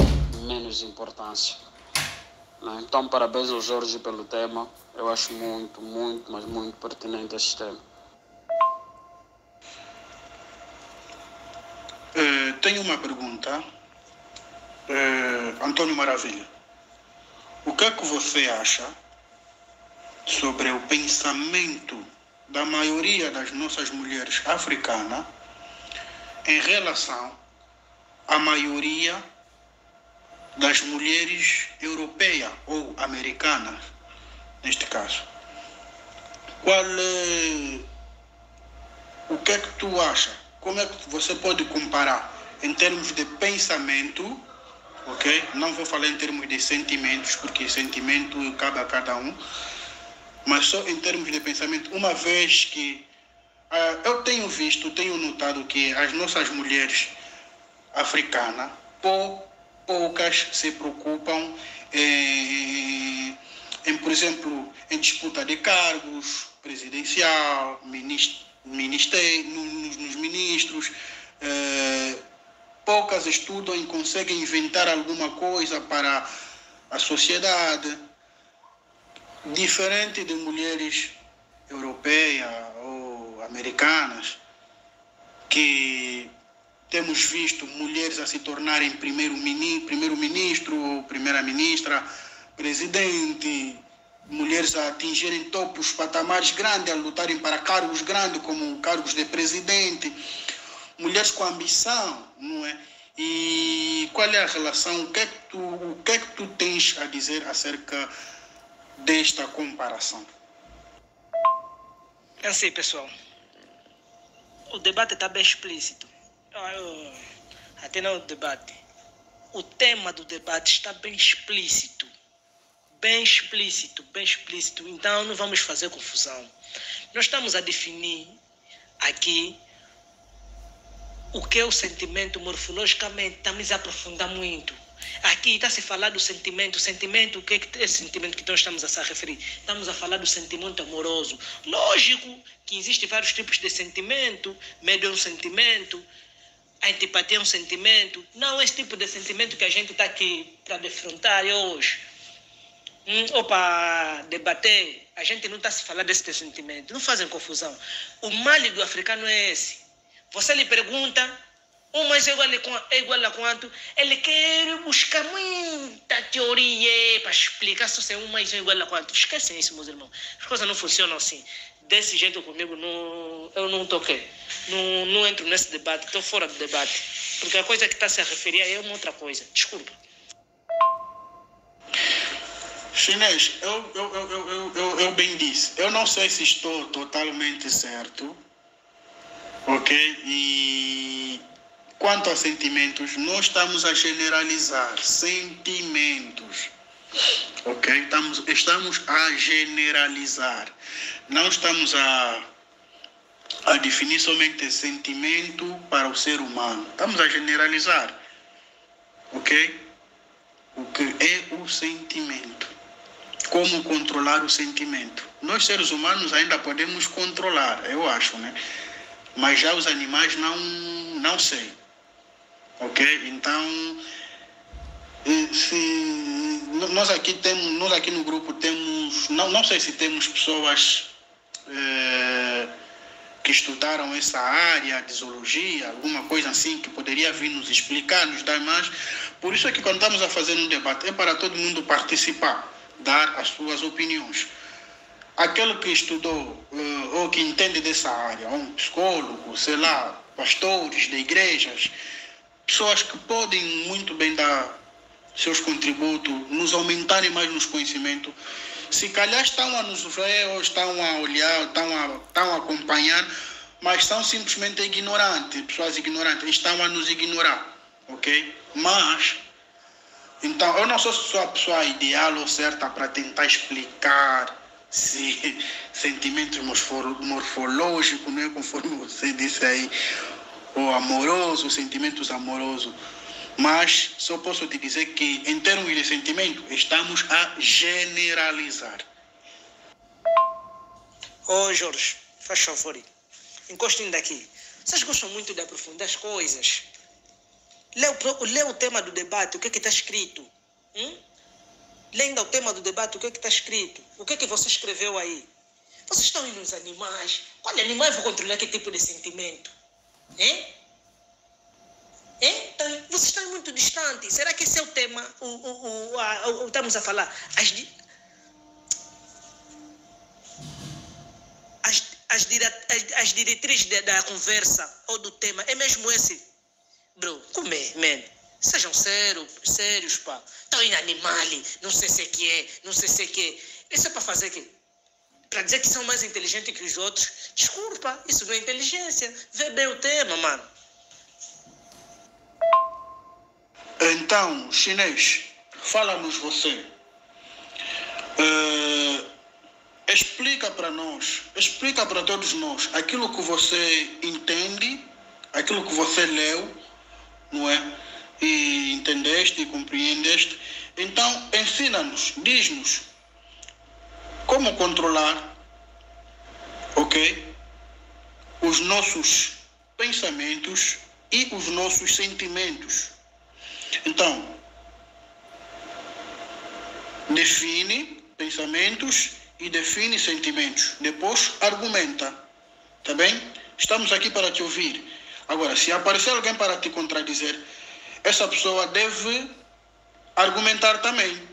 menos importância. Então, parabéns ao Jorge pelo tema. Eu acho muito, muito, mas muito pertinente este tema. Tenho uma pergunta. Antônio Maravilha, o que é que você acha sobre o pensamento da maioria das nossas mulheres africanas em relação à maioria das mulheres europeias ou americanas, neste caso? O que é que tu acha? Como é que você pode comparar em termos de pensamento? Ok? Não vou falar em termos de sentimentos, porque sentimento cabe a cada um, mas só em termos de pensamento, uma vez que eu tenho notado que as nossas mulheres africanas, poucas se preocupam por exemplo, em disputa de cargos presidencial, nos ministros, poucas estudam e conseguem inventar alguma coisa para a sociedade, diferente de mulheres europeias ou americanas, que temos visto mulheres a se tornarem primeiro-ministro, primeira-ministra, presidente, mulheres a atingirem topos, patamares grandes, a lutarem para cargos grandes, como cargos de presidente. mulheres com ambição, não é? E qual é a relação, o que é que tu tens a dizer acerca desta comparação? É assim, pessoal, o debate está bem explícito. Até não o debate. O tema do debate está bem explícito. Bem explícito, bem explícito. Então não vamos fazer confusão. Nós estamos a definir aqui o que é o sentimento morfologicamente. Estamos a aprofundar muito. Aqui está se falar do sentimento. O sentimento, o que é esse sentimento que nós estamos a se referir? Estamos a falar do sentimento amoroso. Lógico que existem vários tipos de sentimento. Medo é um sentimento. A antipatia é um sentimento. Não é esse tipo de sentimento que a gente está aqui para defrontar hoje. Ou para debater. A gente não está a se falar desse sentimento. Não fazem confusão. O mal do africano é esse. Você lhe pergunta, um mais é igual a quanto? Ele quer buscar muita teoria para explicar se um mais é igual a quanto. Esquecem isso, meus irmãos. As coisas não funcionam assim. Desse jeito comigo, eu não toquei. Não entro nesse debate, estou fora do debate. Porque a coisa que está se a referir é uma outra coisa. Desculpa. Chinês, eu bem disse. Eu não sei se estou totalmente certo. Ok? E quanto a sentimentos, nós estamos a generalizar sentimentos. Ok? Estamos a generalizar. Não estamos a definir somente sentimento para o ser humano. Estamos a generalizar. Ok? O que é o sentimento? Como controlar o sentimento? Nós, seres humanos, ainda podemos controlar, eu acho, né? Mas já os animais não sei. Ok? Então, nós aqui no grupo temos, não sei se temos pessoas que estudaram essa área de zoologia, alguma coisa assim que poderia vir nos explicar, nos dar mais. Por isso é que quando estamos a fazer um debate, é para todo mundo participar, dar as suas opiniões. Aquele que estudou ou que entende dessa área, um psicólogo, sei lá, pastores de igrejas, pessoas que podem muito bem dar seus contributos, nos aumentarem mais nos conhecimentos, se calhar estão a nos ver, ou estão a olhar, estão a acompanhar, mas são simplesmente ignorantes, pessoas ignorantes, estão a nos ignorar, ok? Mas, então, eu não sou só a pessoa ideal ou certa para tentar explicar se sentimentos morfológicos, não é conforme você disse aí, ou amoroso, sentimentos amorosos. Mas só posso te dizer que, em termos de sentimento, estamos a generalizar. Ô Jorge, faz favor, encostem daqui. Vocês gostam muito de aprofundar as coisas. Lê o tema do debate, o que está escrito. Lendo o tema do debate, o que está escrito. O que você escreveu aí. Vocês estão indo nos animais. Qual animal vai controlar que tipo de sentimento? Então, vocês estão muito distantes. Será que esse é o tema? Estamos a falar. As diretrizes da conversa ou do tema. É mesmo esse? Bro, como é, man? Sejam sérios, pá. Estão indo animal, não sei se é que. Isso é para fazer o quê? Para dizer que são mais inteligentes que os outros? Desculpa, isso não é inteligência. Vê bem o tema, mano. Então, Chinês, fala-nos você. Explica para nós, explica para todos nós aquilo que você entende, aquilo que você leu, não é? E entendeste e compreendeste. Então, ensina-nos, diz-nos como controlar, ok? Os nossos pensamentos e os nossos sentimentos. Então, define pensamentos e define sentimentos. Depois, argumenta. Tá bem? Estamos aqui para te ouvir. Agora, se aparecer alguém para te contradizer, essa pessoa deve argumentar também.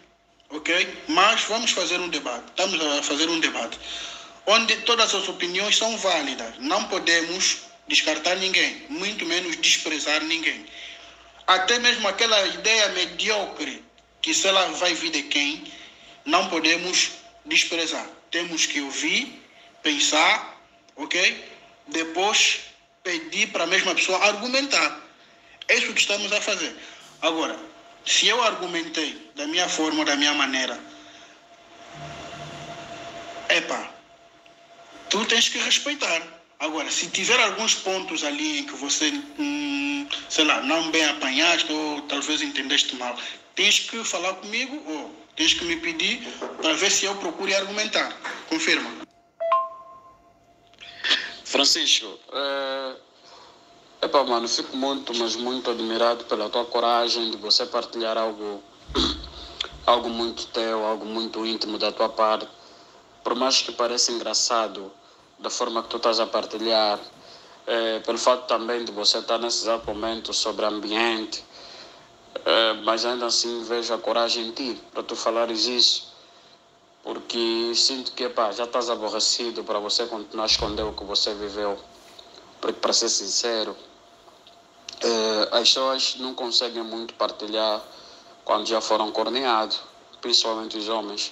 Ok? Mas vamos fazer um debate. Estamos a fazer um debate onde todas as opiniões são válidas. Não podemos descartar ninguém, muito menos desprezar ninguém. Até mesmo aquela ideia medíocre que se ela vai vir de quem, não podemos desprezar. Temos que ouvir, pensar, ok? Depois pedir para a mesma pessoa argumentar. É isso que estamos a fazer. Agora, se eu argumentei da minha forma, da minha maneira, tu tens que respeitar. Agora, se tiver alguns pontos ali em que você, não bem apanhaste ou talvez entendeste mal, tens que falar comigo ou tens que me pedir para ver se eu procuro argumentar. Confirma. Francisco, mano, fico muito, mas muito admirado pela tua coragem de você partilhar algo muito teu, algo muito íntimo da tua parte. Por mais que pareça engraçado da forma que tu estás a partilhar, pelo fato também de você estar nesse exato momento sobre ambiente, mas ainda assim vejo a coragem em ti para tu falares isso, porque sinto que já estás aborrecido para você continuar a esconder o que você viveu. Porque, para ser sincero, as pessoas não conseguem muito partilhar quando já foram corneados, principalmente os homens.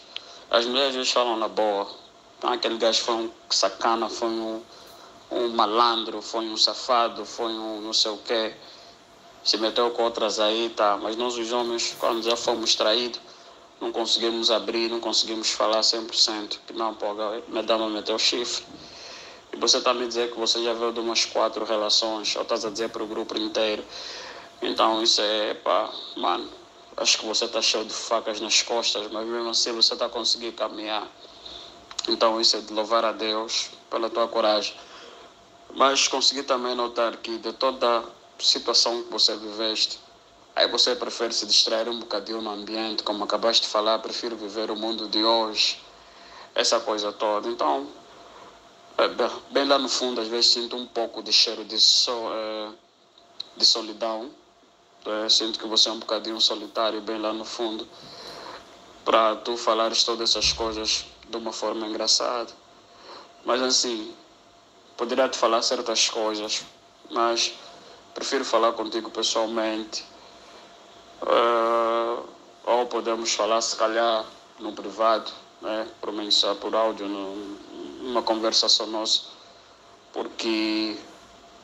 As mulheres às vezes falam na boa. Aquele gajo foi um sacana, foi um malandro, foi um safado, foi um não sei o quê. Se meteu com outras aí, tá. Mas nós os homens, quando já fomos traídos, não conseguimos abrir, não conseguimos falar 100%. Que não, me dá uma meter o chifre. E você está me dizer que você já veio de umas 4 relações, ou estás a dizer para o grupo inteiro. Então isso mano, acho que você está cheio de facas nas costas, mas mesmo assim você está conseguindo caminhar. Então isso é de louvar a Deus pela tua coragem. Mas consegui também notar que de toda a situação que você viveste, aí você prefere se distrair um bocadinho no ambiente, como acabaste de falar, prefiro viver o mundo de hoje, essa coisa toda. Então, bem lá no fundo, às vezes sinto um pouco de cheiro de solidão. Sinto que você é um bocadinho solitário, bem lá no fundo, para tu falares todas essas coisas de uma forma engraçada. Mas assim, poderia te falar certas coisas, mas prefiro falar contigo pessoalmente. Ou podemos falar, se calhar, no privado, por mensagem, por áudio, numa conversação nossa, porque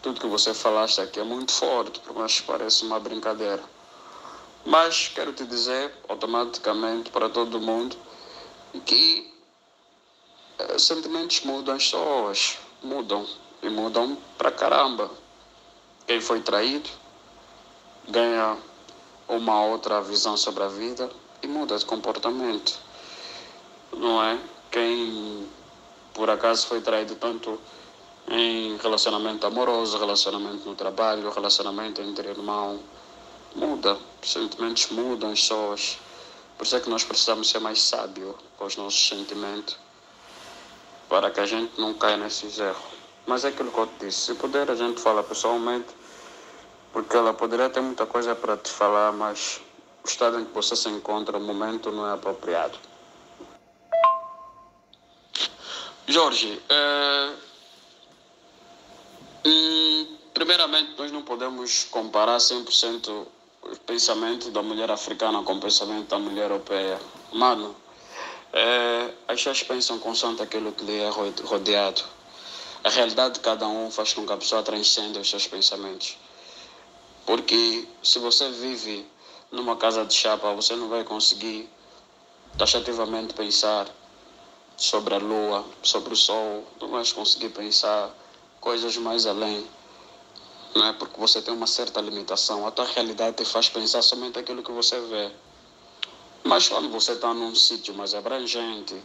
tudo que você falaste aqui é muito forte, por mais que pareça uma brincadeira. Mas quero te dizer, automaticamente, para todo mundo, que sentimentos mudam, as pessoas mudam, e mudam pra caramba. Quem foi traído ganha uma outra visão sobre a vida e muda de comportamento, não é? Quem por acaso foi traído tanto em relacionamento amoroso, relacionamento no trabalho, relacionamento entre irmãos, muda, os sentimentos mudam, as pessoas. Por isso é que nós precisamos ser mais sábios com os nossos sentimentos, para que a gente não caia nesses erros. Mas é aquilo que eu te disse, se puder a gente fala pessoalmente, porque ela poderia ter muita coisa para te falar, mas o estado em que você se encontra, o momento não é apropriado. Jorge, primeiramente nós não podemos comparar 100% o pensamento da mulher africana com o pensamento da mulher europeia. Mano, as pessoas pensam constante aquilo que lhe é rodeado. A realidade de cada um faz com que a pessoa transcenda os seus pensamentos. Porque se você vive numa casa de chapa, você não vai conseguir taxativamente pensar sobre a lua, sobre o sol, não vai conseguir pensar coisas mais além, não é? Porque você tem uma certa limitação. A tua realidade te faz pensar somente aquilo que você vê. Mas quando você está num sítio mais abrangente,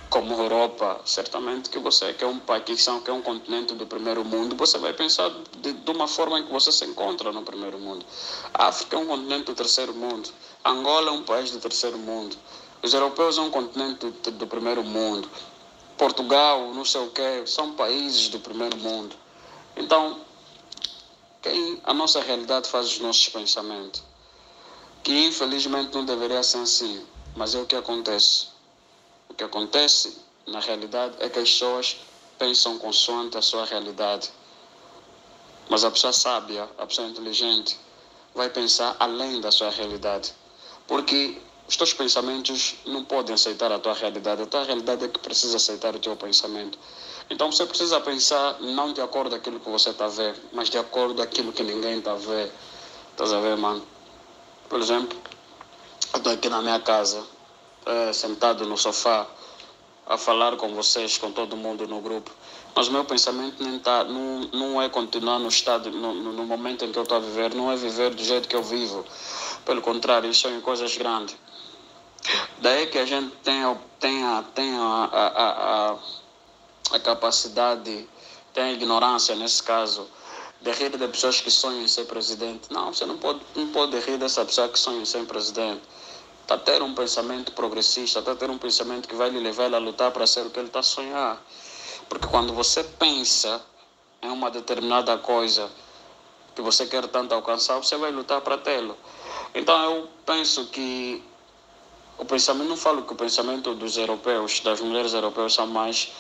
como a Europa, certamente que você que é um país, que é um continente do primeiro mundo, você vai pensar de uma forma em que você se encontra no primeiro mundo. A África é um continente do terceiro mundo. Angola é um país do terceiro mundo. Os europeus são um continente do primeiro mundo. Portugal, não sei o quê, são países do primeiro mundo. Então, a nossa realidade faz os nossos pensamentos. Que infelizmente não deveria ser assim, mas é o que acontece. O que acontece, na realidade, é que as pessoas pensam consoante a sua realidade. Mas a pessoa sábia, a pessoa inteligente, vai pensar além da sua realidade. Porque os teus pensamentos não podem aceitar a tua realidade. A tua realidade é que precisa aceitar o teu pensamento. Então você precisa pensar não de acordo com aquilo que você está a ver, mas de acordo com aquilo que ninguém está a ver. Estás a ver, mano? Por exemplo, eu estou aqui na minha casa, sentado no sofá, a falar com vocês, com todo mundo no grupo. Mas o meu pensamento não é continuar no estado, no momento em que eu estou a viver, não é viver do jeito que eu vivo. Pelo contrário, isso são coisas grandes. Daí que a gente tem a capacidade, tem a ignorância nesse caso, de rir de pessoas que sonham em ser presidente. Não, você não pode rir dessa pessoa que sonha em ser presidente. Está a ter um pensamento progressista, está a ter um pensamento que vai lhe levar a lutar para ser o que ele está a sonhar. Porque quando você pensa em uma determinada coisa que você quer tanto alcançar, você vai lutar para tê-lo. Então eu penso que o pensamento, não falo que o pensamento dos europeus, das mulheres europeias são mais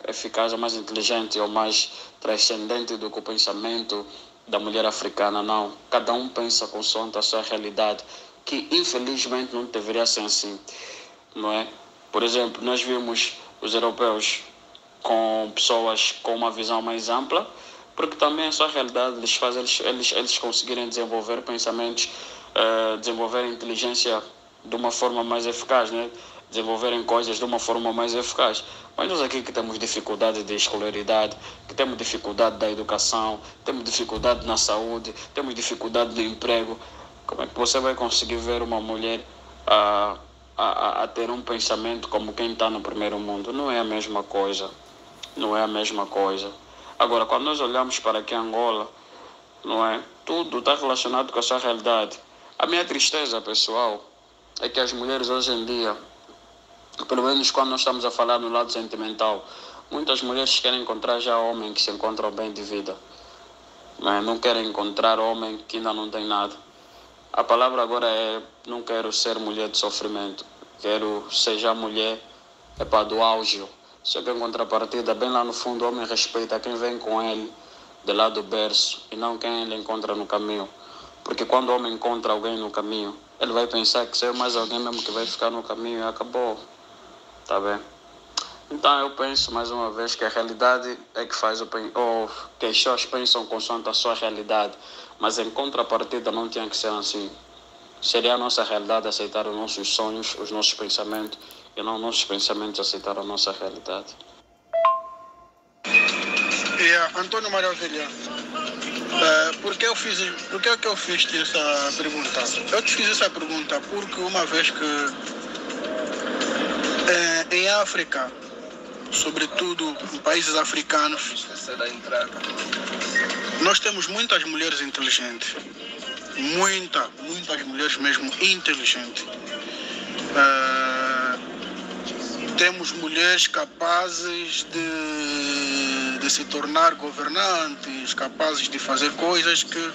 eficazes, mais inteligentes ou mais transcendente do que o pensamento da mulher africana, não. Cada um pensa consoante a sua realidade, que infelizmente não deveria ser assim, não é? Por exemplo, nós vimos os europeus com pessoas com uma visão mais ampla, porque também a sua realidade lhes faz eles conseguirem desenvolver pensamentos, desenvolver inteligência de uma forma mais eficaz, né? Desenvolverem coisas de uma forma mais eficaz. Mas nós aqui que temos dificuldade de escolaridade, que temos dificuldade da educação, temos dificuldade na saúde, temos dificuldade no emprego, como é que você vai conseguir ver uma mulher a ter um pensamento como quem está no primeiro mundo? Não é a mesma coisa. Não é a mesma coisa. Agora, quando nós olhamos para aqui Angola, não é? Tudo está relacionado com a sua realidade. A minha tristeza, pessoal, é que as mulheres hoje em dia, pelo menos quando nós estamos a falar no lado sentimental, muitas mulheres querem encontrar já homem que se encontram bem de vida. Não querem encontrar homem que ainda não tem nada. A palavra agora é: não quero ser mulher de sofrimento. Quero ser já mulher do auge. Só que em contrapartida, bem lá no fundo, o homem respeita quem vem com ele de lá do berço e não quem ele encontra no caminho. Porque quando o homem encontra alguém no caminho, ele vai pensar que é mais alguém mesmo que vai ficar no caminho e acabou. Tá bem? Então eu penso mais uma vez que a realidade é que faz ou que as pessoas pensam consoante a sua realidade, mas em contrapartida não tinha que ser assim. Seria a nossa realidade aceitar os nossos sonhos, os nossos pensamentos, e não nossos pensamentos aceitar a nossa realidade. Antônio Maravilha, por que eu fiz essa pergunta? Eu te fiz essa pergunta porque uma vez que em África, sobretudo em países africanos, nós temos muitas mulheres inteligentes. Muitas mulheres mesmo inteligentes. Temos mulheres capazes de se tornar governantes, capazes de fazer coisas que...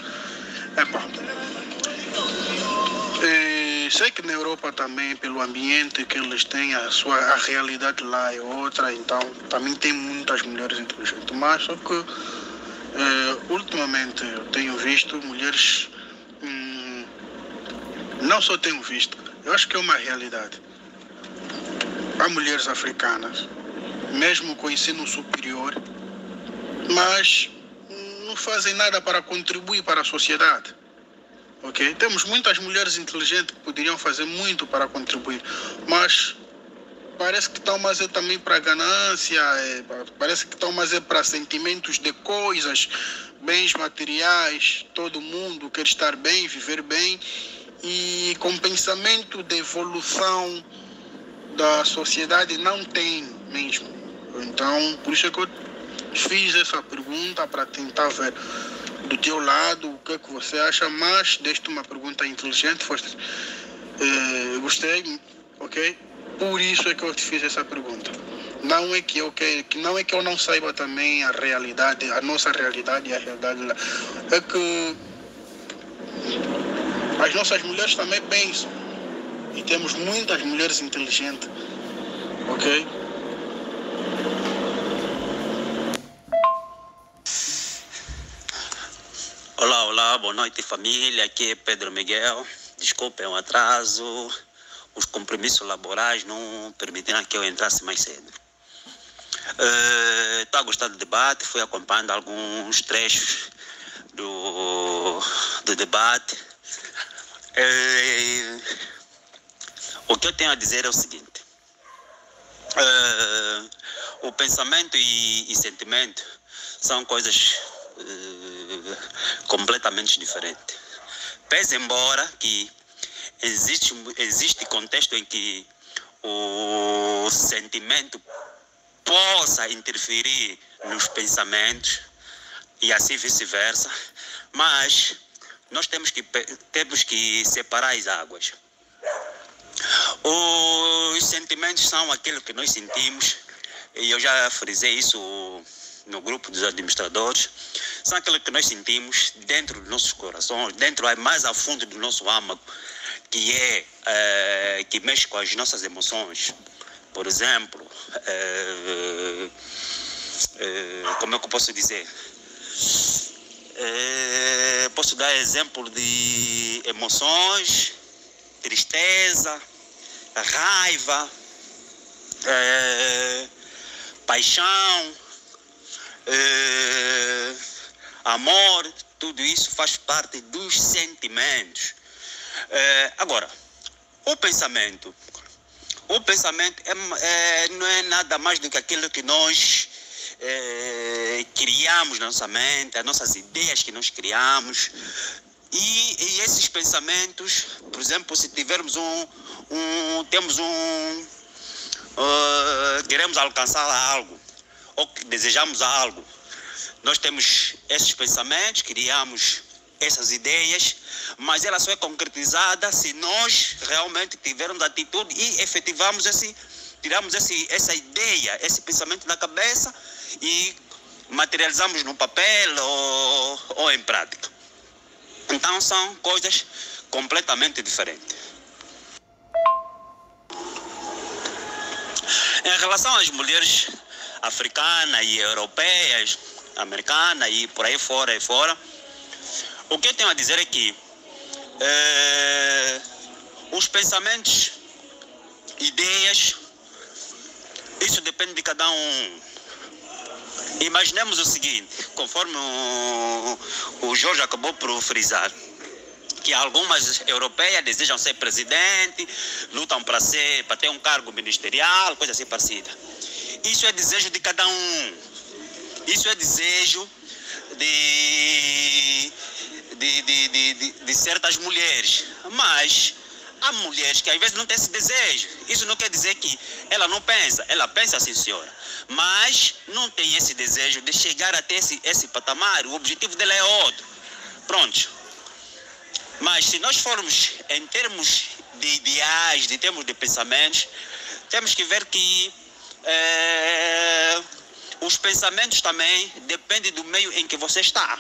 sei que na Europa também, pelo ambiente que eles têm, a realidade lá é outra, então também tem muitas mulheres inteligentes. Mas só que ultimamente eu tenho visto mulheres... não só tenho visto, eu acho que é uma realidade. Há mulheres africanas, mesmo com ensino superior, mas não fazem nada para contribuir para a sociedade. Okay? Temos muitas mulheres inteligentes que poderiam fazer muito para contribuir, mas parece que estão mais também para ganância, parece que estão mais para sentimentos de coisas, bens materiais. Todo mundo quer estar bem, viver bem, e com pensamento de evolução da sociedade não tem mesmo. Então, por isso é que eu fiz essa pergunta, para tentar ver do teu lado o que é que você acha, mas deste uma pergunta inteligente, gostei, ok? Por isso é que eu te fiz essa pergunta. Não é que eu não saiba também a realidade, a nossa realidade e a realidade lá. É que as nossas mulheres também pensam. E temos muitas mulheres inteligentes, ok? Olá, olá, boa noite família, aqui é Pedro Miguel. Desculpem o atraso, os compromissos laborais não permitiram que eu entrasse mais cedo. Estou a gostar do debate, fui acompanhando alguns trechos do debate. O que eu tenho a dizer é o seguinte: o pensamento e sentimento são coisas completamente diferentes. Pese embora que existe contexto em que o sentimento possa interferir nos pensamentos e assim vice-versa, mas nós temos que separar as águas. Os sentimentos são aquilo que nós sentimos, e eu já frisei isso no grupo dos administradores, são aquilo que nós sentimos dentro dos nossos corações, dentro mais a fundo do nosso âmago, que mexe com as nossas emoções. Por exemplo, como é que eu posso dizer? Posso dar exemplo de emoções, tristeza, raiva, paixão, amor, tudo isso faz parte dos sentimentos. Agora, o pensamento não é nada mais do que aquilo que nós criamos na nossa mente, as nossas ideias que nós criamos. E esses pensamentos, por exemplo, se tivermos queremos alcançar algo, ou que desejamos algo, nós temos esses pensamentos, criamos essas ideias, mas ela só é concretizada se nós realmente tivermos atitude e efetivamos tiramos essa ideia, esse pensamento da cabeça e materializamos no papel ou em prática. Então são coisas completamente diferentes. Em relação às mulheres africanas e europeias, americanas e por aí fora, o que eu tenho a dizer é que os pensamentos, ideias, isso depende de cada um. Imaginemos o seguinte, conforme o Jorge acabou por frisar, que algumas europeias desejam ser presidente, lutam para ter um cargo ministerial, coisa assim parecida. Isso é desejo de cada um. Isso é desejo de certas mulheres. Mas há mulheres que às vezes não têm esse desejo. Isso não quer dizer que ela não pensa. Ela pensa, sim senhora, mas não tem esse desejo de chegar até esse patamar. O objetivo dela é outro. Pronto. Mas se nós formos em termos de ideais, em termos de pensamentos, temos que ver que os pensamentos também dependem do meio em que você está.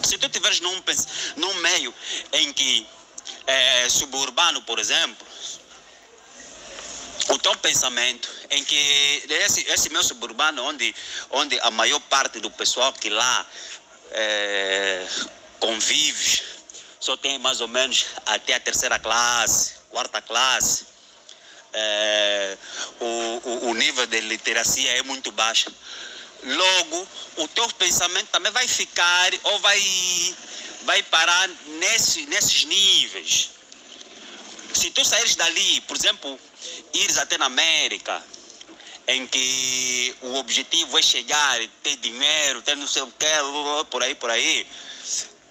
Se tu estiveres num meio em que suburbano, por exemplo, o teu pensamento em que esse meio suburbano onde a maior parte do pessoal que lá convive só tem mais ou menos até a 3ª classe, 4ª classe, o nível de literacia é muito baixo. Logo, o teu pensamento também vai ficar ou vai parar nesses níveis. Se tu saíres dali, por exemplo, ires até na América, em que o objetivo é chegar, ter dinheiro, ter não sei o que, por aí,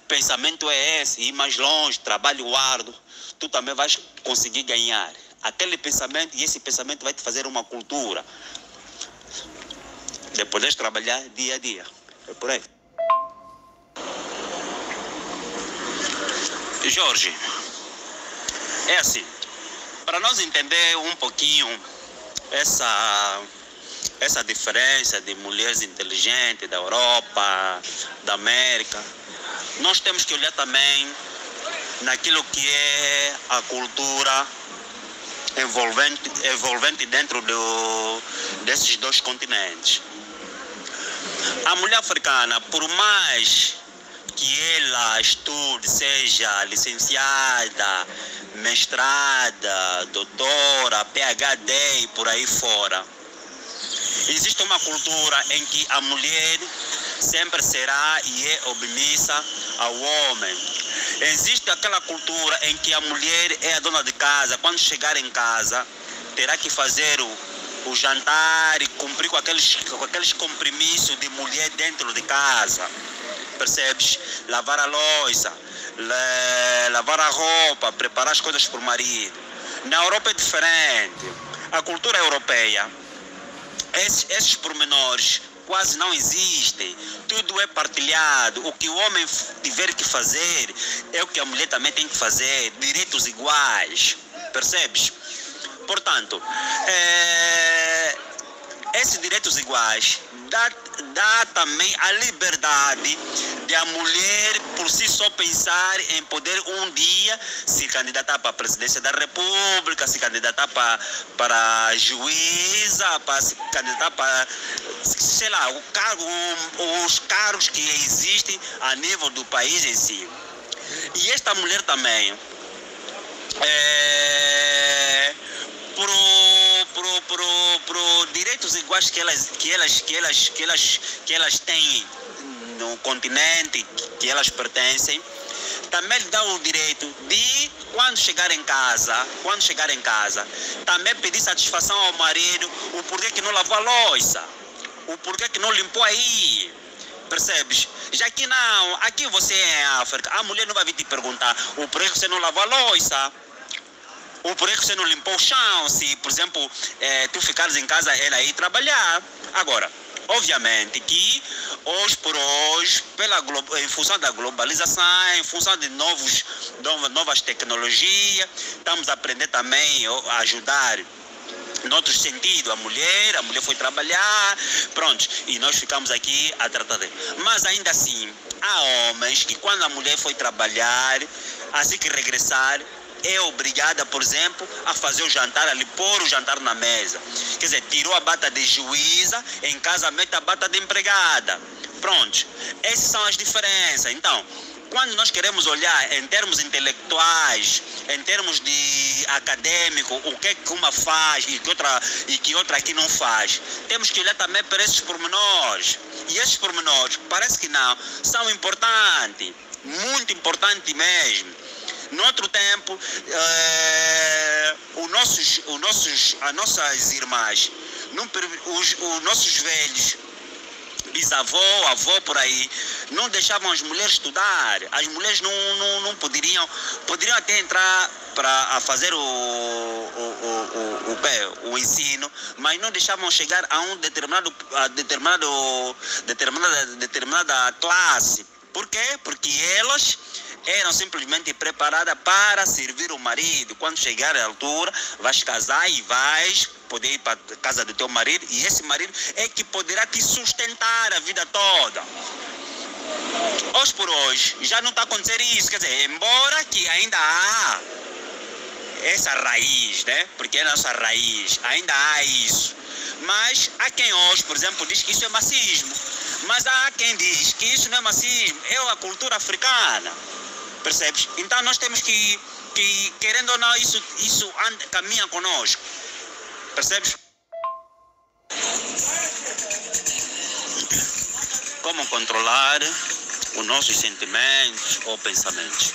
pensamento é esse, ir mais longe, trabalho árduo, tu também vais conseguir ganhar aquele pensamento, e esse pensamento vai te fazer uma cultura de poderes trabalhar dia a dia. É por aí. Jorge, é assim, para nós entender um pouquinho essa diferença de mulheres inteligentes da Europa, da América, nós temos que olhar também naquilo que é a cultura envolvente dentro desses dois continentes. A mulher africana, por mais que ela estude, seja licenciada, mestrada, doutora, PhD e por aí fora. Existe uma cultura em que a mulher sempre será e é submissa ao homem. Existe aquela cultura em que a mulher é a dona de casa. Quando chegar em casa, terá que fazer o jantar e cumprir com aqueles compromissos de mulher dentro de casa. Percebes? Lavar a louça, lavar a roupa, preparar as coisas para o marido. Na Europa é diferente. A cultura europeia, esses pormenores quase não existem. Tudo é partilhado. O que o homem tiver que fazer é o que a mulher também tem que fazer. Direitos iguais. Percebes? Portanto, esses direitos iguais dá também a liberdade de a mulher por si só pensar em poder um dia se candidatar para a presidência da República, se candidatar para juíza, para se candidatar para, sei lá, os cargos que existem a nível do país em si. E esta mulher também pro direitos iguais que elas têm no continente que elas pertencem, também lhe dá o direito de, quando chegar em casa, também pedir satisfação ao marido, o porquê que não lavou a louça, o porquê que não limpou aí. Percebes? Já que não, aqui você é em África, a mulher não vai vir te perguntar o porquê que você não lavou a louça, o porquê que você não limpou o chão, se, por exemplo, tu ficares em casa, ela ir trabalhar. Agora, obviamente que, hoje por hoje, em função da globalização, em função de novas tecnologias, estamos a aprender também a ajudar em outros sentidos. A mulher foi trabalhar, pronto, e nós ficamos aqui a tratar dele. Mas ainda assim, há homens que quando a mulher foi trabalhar, assim que regressar, é obrigada, por exemplo, a fazer o jantar, a lhe pôr o jantar na mesa. Quer dizer, tirou a bata de juíza, em casa mete a bata de empregada. Pronto, essas são as diferenças. Então, quando nós queremos olhar em termos intelectuais, em termos de acadêmico, o que é que uma faz e que outra aqui não faz, temos que olhar também para esses pormenores. E esses pormenores, parece que não, são importantes, muito importantes mesmo. No outro tempo, as nossas irmãs, os nossos velhos, bisavô, avô por aí, não deixavam as mulheres estudar. As mulheres não poderiam até entrar para fazer o ensino, mas não deixavam chegar a determinada classe. Por quê? Porque elas eram simplesmente preparadas para servir o marido. Quando chegar a altura, vais casar e vais poder ir para a casa do teu marido, e esse marido é que poderá te sustentar a vida toda. Hoje por hoje, já não está acontecendo isso. Quer dizer, embora que ainda há essa raiz, né? Porque é a nossa raiz, ainda há isso. Mas há quem hoje, por exemplo, diz que isso é machismo. Mas há quem diz que isso não é machismo, é a cultura africana. Percebes? Então nós temos que querendo ou não, isso caminha conosco. Percebes? Como controlar os nossos sentimentos ou pensamentos?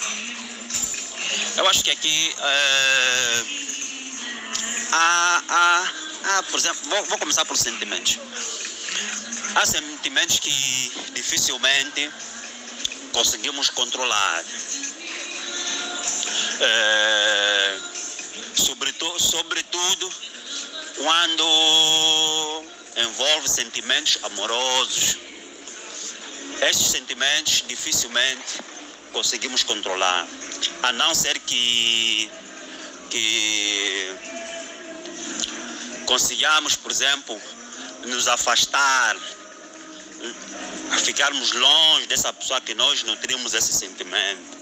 Eu acho que aqui por exemplo, vou começar por sentimentos. Há sentimentos que dificilmente conseguimos controlar. Sobretudo quando envolve sentimentos amorosos. Estes sentimentos dificilmente conseguimos controlar, a não ser que consigamos, por exemplo, nos afastar, ficarmos longe dessa pessoa que nós nutrimos esse sentimento.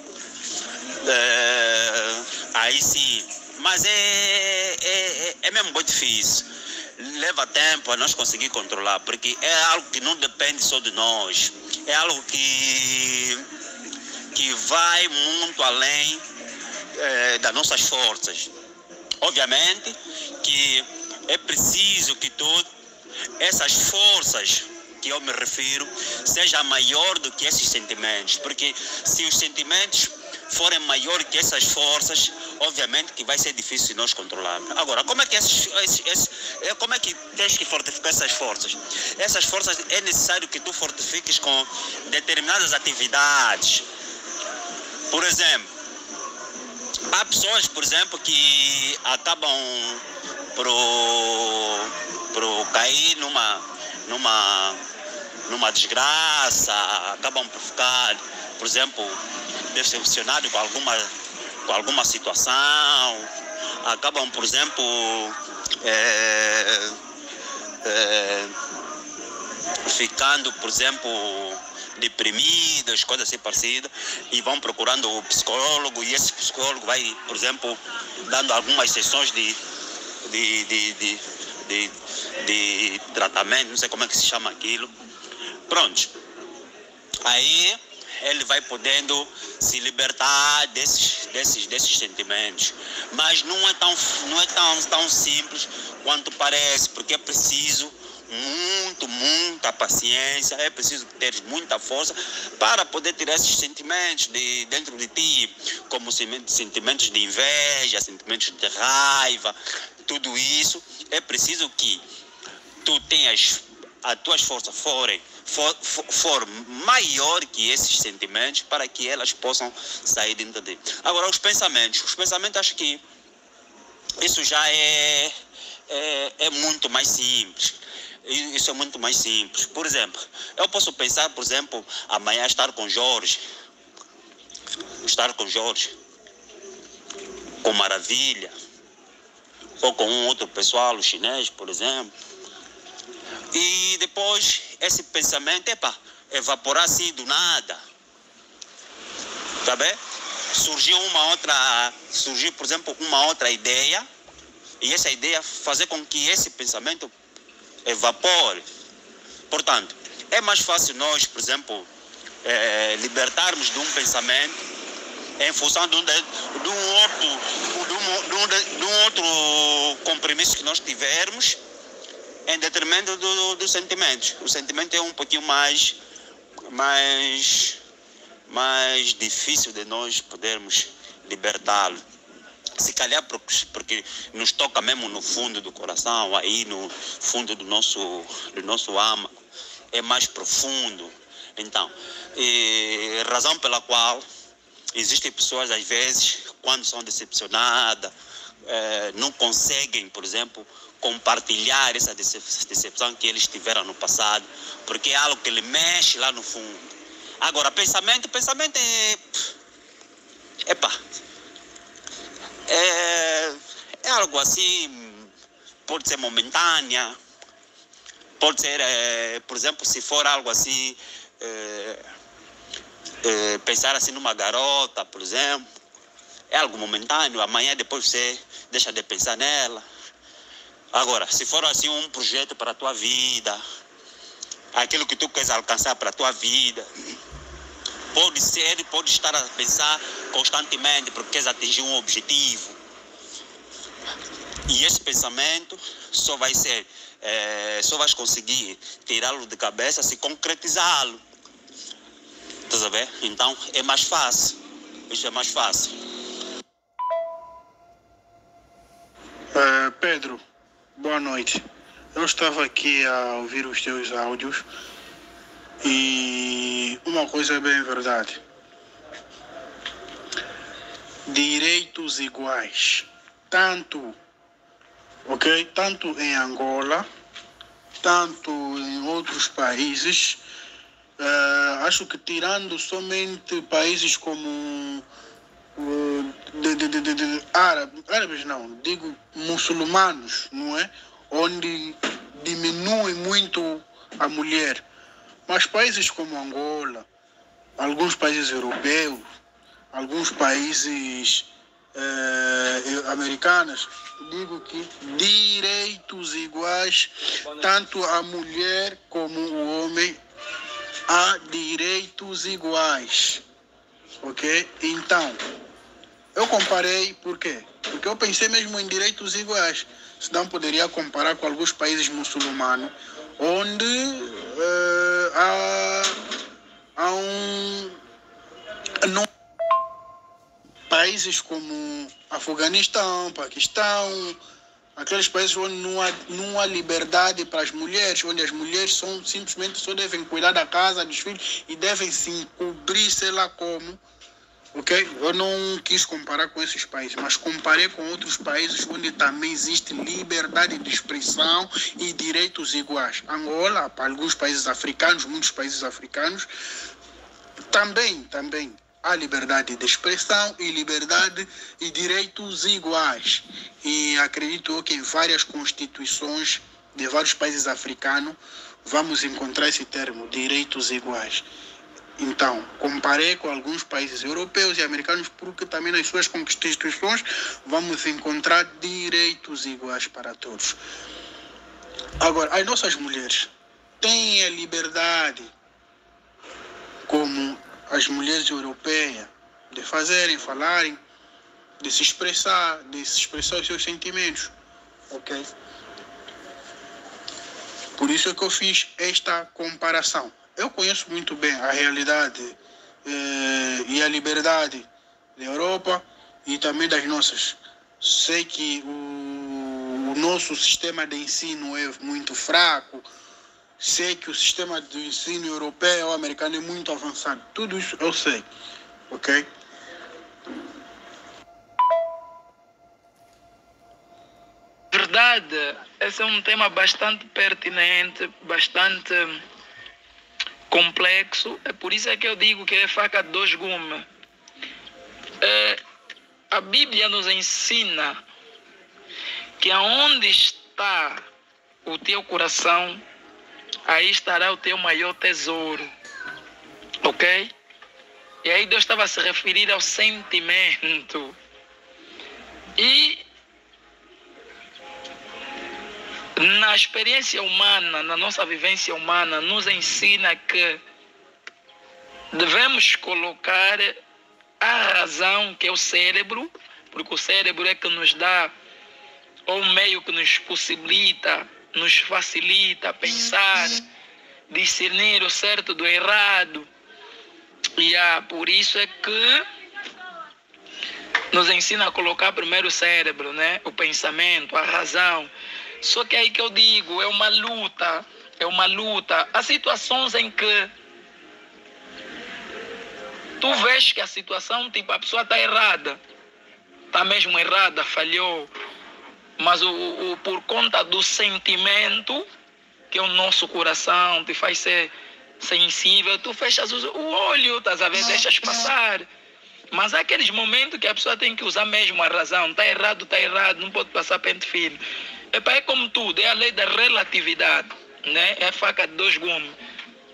Aí sim, mas é mesmo muito difícil. Leva tempo a nós conseguir controlar, porque é algo que não depende só de nós. É algo que que vai muito além das nossas forças. Obviamente que é preciso que essas forças que eu me refiro sejam maior do que esses sentimentos, porque se os sentimentos forem maiores que essas forças, obviamente que vai ser difícil nós controlarmos. Agora, como é que como é que tens que fortificar essas forças? Essas forças é necessário que tu fortifiques com determinadas atividades. Por exemplo, há pessoas, por exemplo, que acabam por cair numa desgraça, acabam por ficar, por exemplo, decepcionados com alguma situação, acabam, por exemplo, ficando, por exemplo, deprimidas, coisas assim parecidas, e vão procurando o psicólogo, e esse psicólogo vai, por exemplo, dando algumas sessões de tratamento, não sei como é que se chama aquilo. Pronto. Aí ele vai podendo se libertar desses sentimentos. Mas não é tão simples quanto parece, porque é preciso muita paciência, é preciso ter muita força para poder tirar esses sentimentos dentro de ti, como sentimentos de inveja, sentimentos de raiva, tudo isso. É preciso que tu tenhas, as tuas forças for maior que esses sentimentos, para que elas possam sair dentro de ti. Agora, os pensamentos, acho que isso já é muito mais simples. Isso é muito mais simples. Por exemplo, eu posso pensar, por exemplo, amanhã estar com Jorge, com Maravilha, ou com um outro pessoal, o chinês, por exemplo. E depois esse pensamento, evaporar assim do nada. Tá bem? Surgiu, por exemplo, uma outra ideia, e essa ideia fazer com que esse pensamento evapore. Portanto, é mais fácil nós, por exemplo, libertarmos de um pensamento em função de um outro compromisso que nós tivermos, em detrimento dos sentimentos. O sentimento é um pouquinho mais difícil de nós podermos libertá-lo. Se calhar porque nos toca mesmo no fundo do coração, aí no fundo do nosso alma, é mais profundo. Então, razão pela qual existem pessoas, às vezes, quando são decepcionadas, não conseguem, por exemplo, compartilhar essa decepção que eles tiveram no passado, porque é algo que lhe mexe lá no fundo. Agora, pensamento é algo assim, pode ser momentânea, pode ser, por exemplo, se for algo assim, pensar assim numa garota, por exemplo, é algo momentâneo, amanhã depois você deixa de pensar nela. Agora, se for assim um projeto para a tua vida, aquilo que tu queres alcançar para a tua vida, pode estar a pensar constantemente porque queres atingir um objetivo. E esse pensamento só vais conseguir tirá-lo de cabeça se concretizá-lo. Estás a ver? Então é mais fácil. Isso é mais fácil. Pedro, boa noite. Eu estava aqui a ouvir os teus áudios e uma coisa é bem verdade. Direitos iguais, tanto em Angola, tanto em outros países. Acho que tirando somente países como árabes não, digo muçulmanos, não é? Onde diminui muito a mulher. Mas países como Angola, alguns países europeus, alguns países americanos, digo que direitos iguais, tanto a mulher como o homem, há direitos iguais. ok? Então, eu comparei, por quê? Porque eu pensei mesmo em direitos iguais. Senão poderia comparar com alguns países muçulmanos, onde há não, países como Afeganistão, Paquistão, aqueles países onde não há liberdade para as mulheres, onde as mulheres simplesmente só devem cuidar da casa, dos filhos e devem se encobrir, sei lá como. Ok? Eu não quis comparar com esses países, mas comparei com outros países onde também existe liberdade de expressão e direitos iguais. Angola, para alguns países africanos, muitos países africanos, também há liberdade de expressão e liberdade e direitos iguais. E acredito que em várias constituições de vários países africanos vamos encontrar esse termo, direitos iguais. Então, comparei com alguns países europeus e americanos, porque também nas suas constituições vamos encontrar direitos iguais para todos. Agora, as nossas mulheres têm a liberdade, como as mulheres europeias, de fazerem, falarem, de se expressar os seus sentimentos, ok? Por isso é que eu fiz esta comparação. Eu conheço muito bem a realidade e a liberdade da Europa e também das nossas. Sei que o nosso sistema de ensino é muito fraco. Sei que o sistema de ensino europeu ou americano é muito avançado. Tudo isso eu sei, ok? Verdade, esse é um tema bastante pertinente, bastante complexo. É por isso que eu digo que é faca de dois gumes. A Bíblia nos ensina que aonde está o teu coração, aí estará o teu maior tesouro. Ok? E aí Deus estava a se referir ao sentimento. E na experiência humana, na nossa vivência humana, nos ensina que devemos colocar a razão, que é o cérebro, porque o cérebro é que nos dá, ou o meio que nos possibilita, nos facilita pensar, discernir o certo do errado. E por isso é que nos ensina a colocar primeiro o cérebro, né? O pensamento, a razão. Só que aí que eu digo, é uma luta. Há situações em que tu vês que a situação, tipo, a pessoa está errada. Está mesmo errada, falhou. Mas por conta do sentimento, que é o nosso coração, te faz ser sensível, tu fechas o olho, estás a ver, deixas passar. Mas há aqueles momentos que a pessoa tem que usar mesmo a razão. Está errado, não pode passar pente fino. É como tudo, é a lei da relatividade, né? É a faca de dois gumes.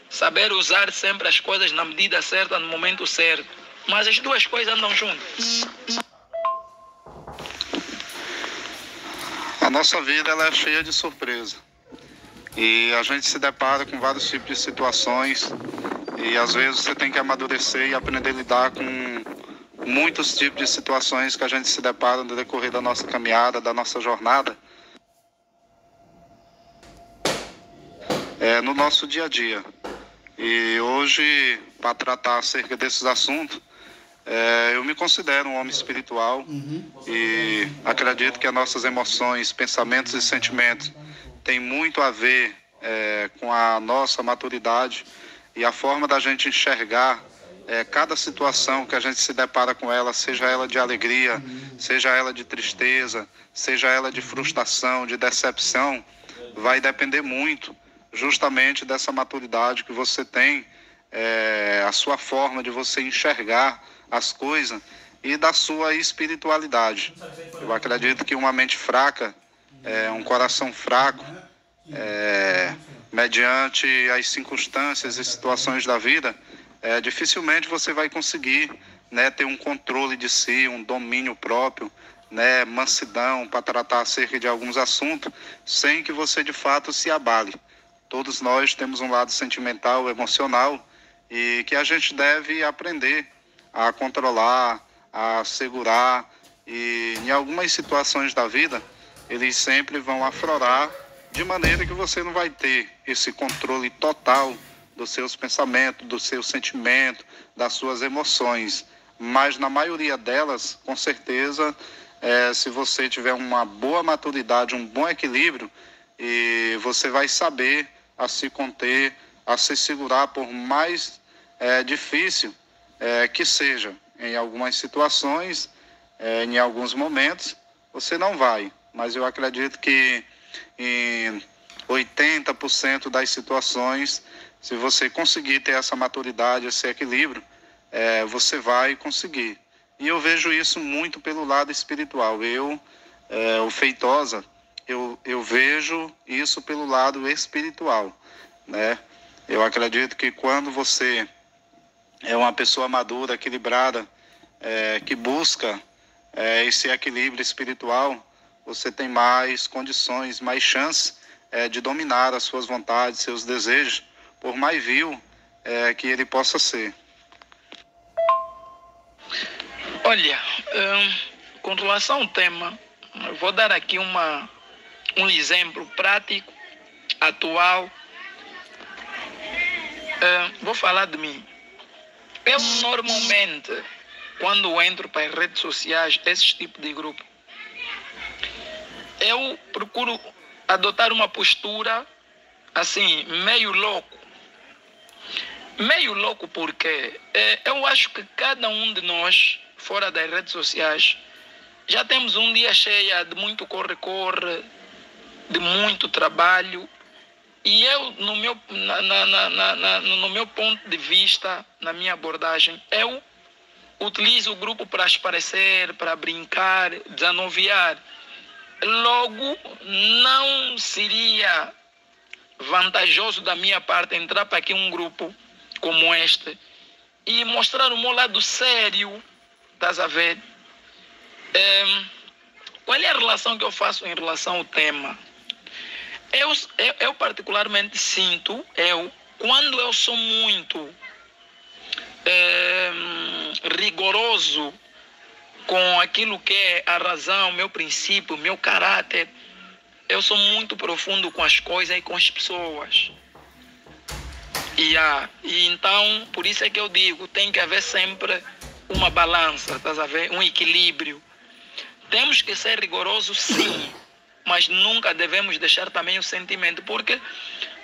Saber usar sempre as coisas na medida certa, no momento certo. Mas as duas coisas andam juntas. A nossa vida ela é cheia de surpresa. E a gente se depara com vários tipos de situações. E às vezes você tem que amadurecer e aprender a lidar com muitos tipos de situações que a gente se depara no decorrer da nossa caminhada, da nossa jornada. No nosso dia a dia. E hoje, para tratar acerca desses assuntos, eu me considero um homem espiritual e acredito que as nossas emoções, pensamentos e sentimentos têm muito a ver com a nossa maturidade e a forma da gente enxergar cada situação que a gente se depara com ela, seja ela de alegria, seja ela de tristeza, seja ela de frustração, de decepção, vai depender muito justamente dessa maturidade que você tem, a sua forma de você enxergar as coisas e da sua espiritualidade. Eu acredito que uma mente fraca, um coração fraco, mediante as circunstâncias e situações da vida, dificilmente você vai conseguir, né, ter um controle de si, um domínio próprio, né, mansidão para tratar acerca de alguns assuntos, sem que você de fato se abale. Todos nós temos um lado sentimental, emocional, e que a gente deve aprender a controlar, a segurar, e em algumas situações da vida, eles sempre vão aflorar de maneira que você não vai ter esse controle total dos seus pensamentos, do seu sentimento, das suas emoções. Mas na maioria delas, com certeza, se você tiver uma boa maturidade, um bom equilíbrio, e você vai saber a se conter, a se segurar, por mais difícil que seja. Em algumas situações, em alguns momentos, você não vai. Mas eu acredito que em 80% das situações, se você conseguir ter essa maturidade, esse equilíbrio, você vai conseguir. E eu vejo isso muito pelo lado espiritual. O Feitosa, eu vejo isso pelo lado espiritual, né? Eu acredito que quando você é uma pessoa madura, equilibrada, que busca esse equilíbrio espiritual, você tem mais condições, mais chance de dominar as suas vontades, seus desejos, por mais vil que ele possa ser. Olha, com relação ao tema, eu vou dar aqui um exemplo prático, atual. Vou falar de mim. Eu normalmente, quando entro para as redes sociais, esse tipo de grupo, eu procuro adotar uma postura assim, meio louco. Meio louco porque eu acho que cada um de nós, fora das redes sociais, já temos um dia cheio de muito corre-corre, de muito trabalho. E eu, no meu ponto de vista, na minha abordagem, eu utilizo o grupo para esparecer, para brincar, desanuviar. Logo, não seria vantajoso da minha parte entrar para aqui um grupo como este e mostrar o meu lado sério, estás a ver? Qual é a relação que eu faço em relação ao tema? Eu particularmente sinto, quando eu sou muito rigoroso com aquilo que é a razão, meu princípio, meu caráter, eu sou muito profundo com as coisas e com as pessoas. E então, por isso é que eu digo, tem que haver sempre uma balança, estás a ver? Um equilíbrio. Temos que ser rigorosos, sim, mas nunca devemos deixar também o sentimento, porque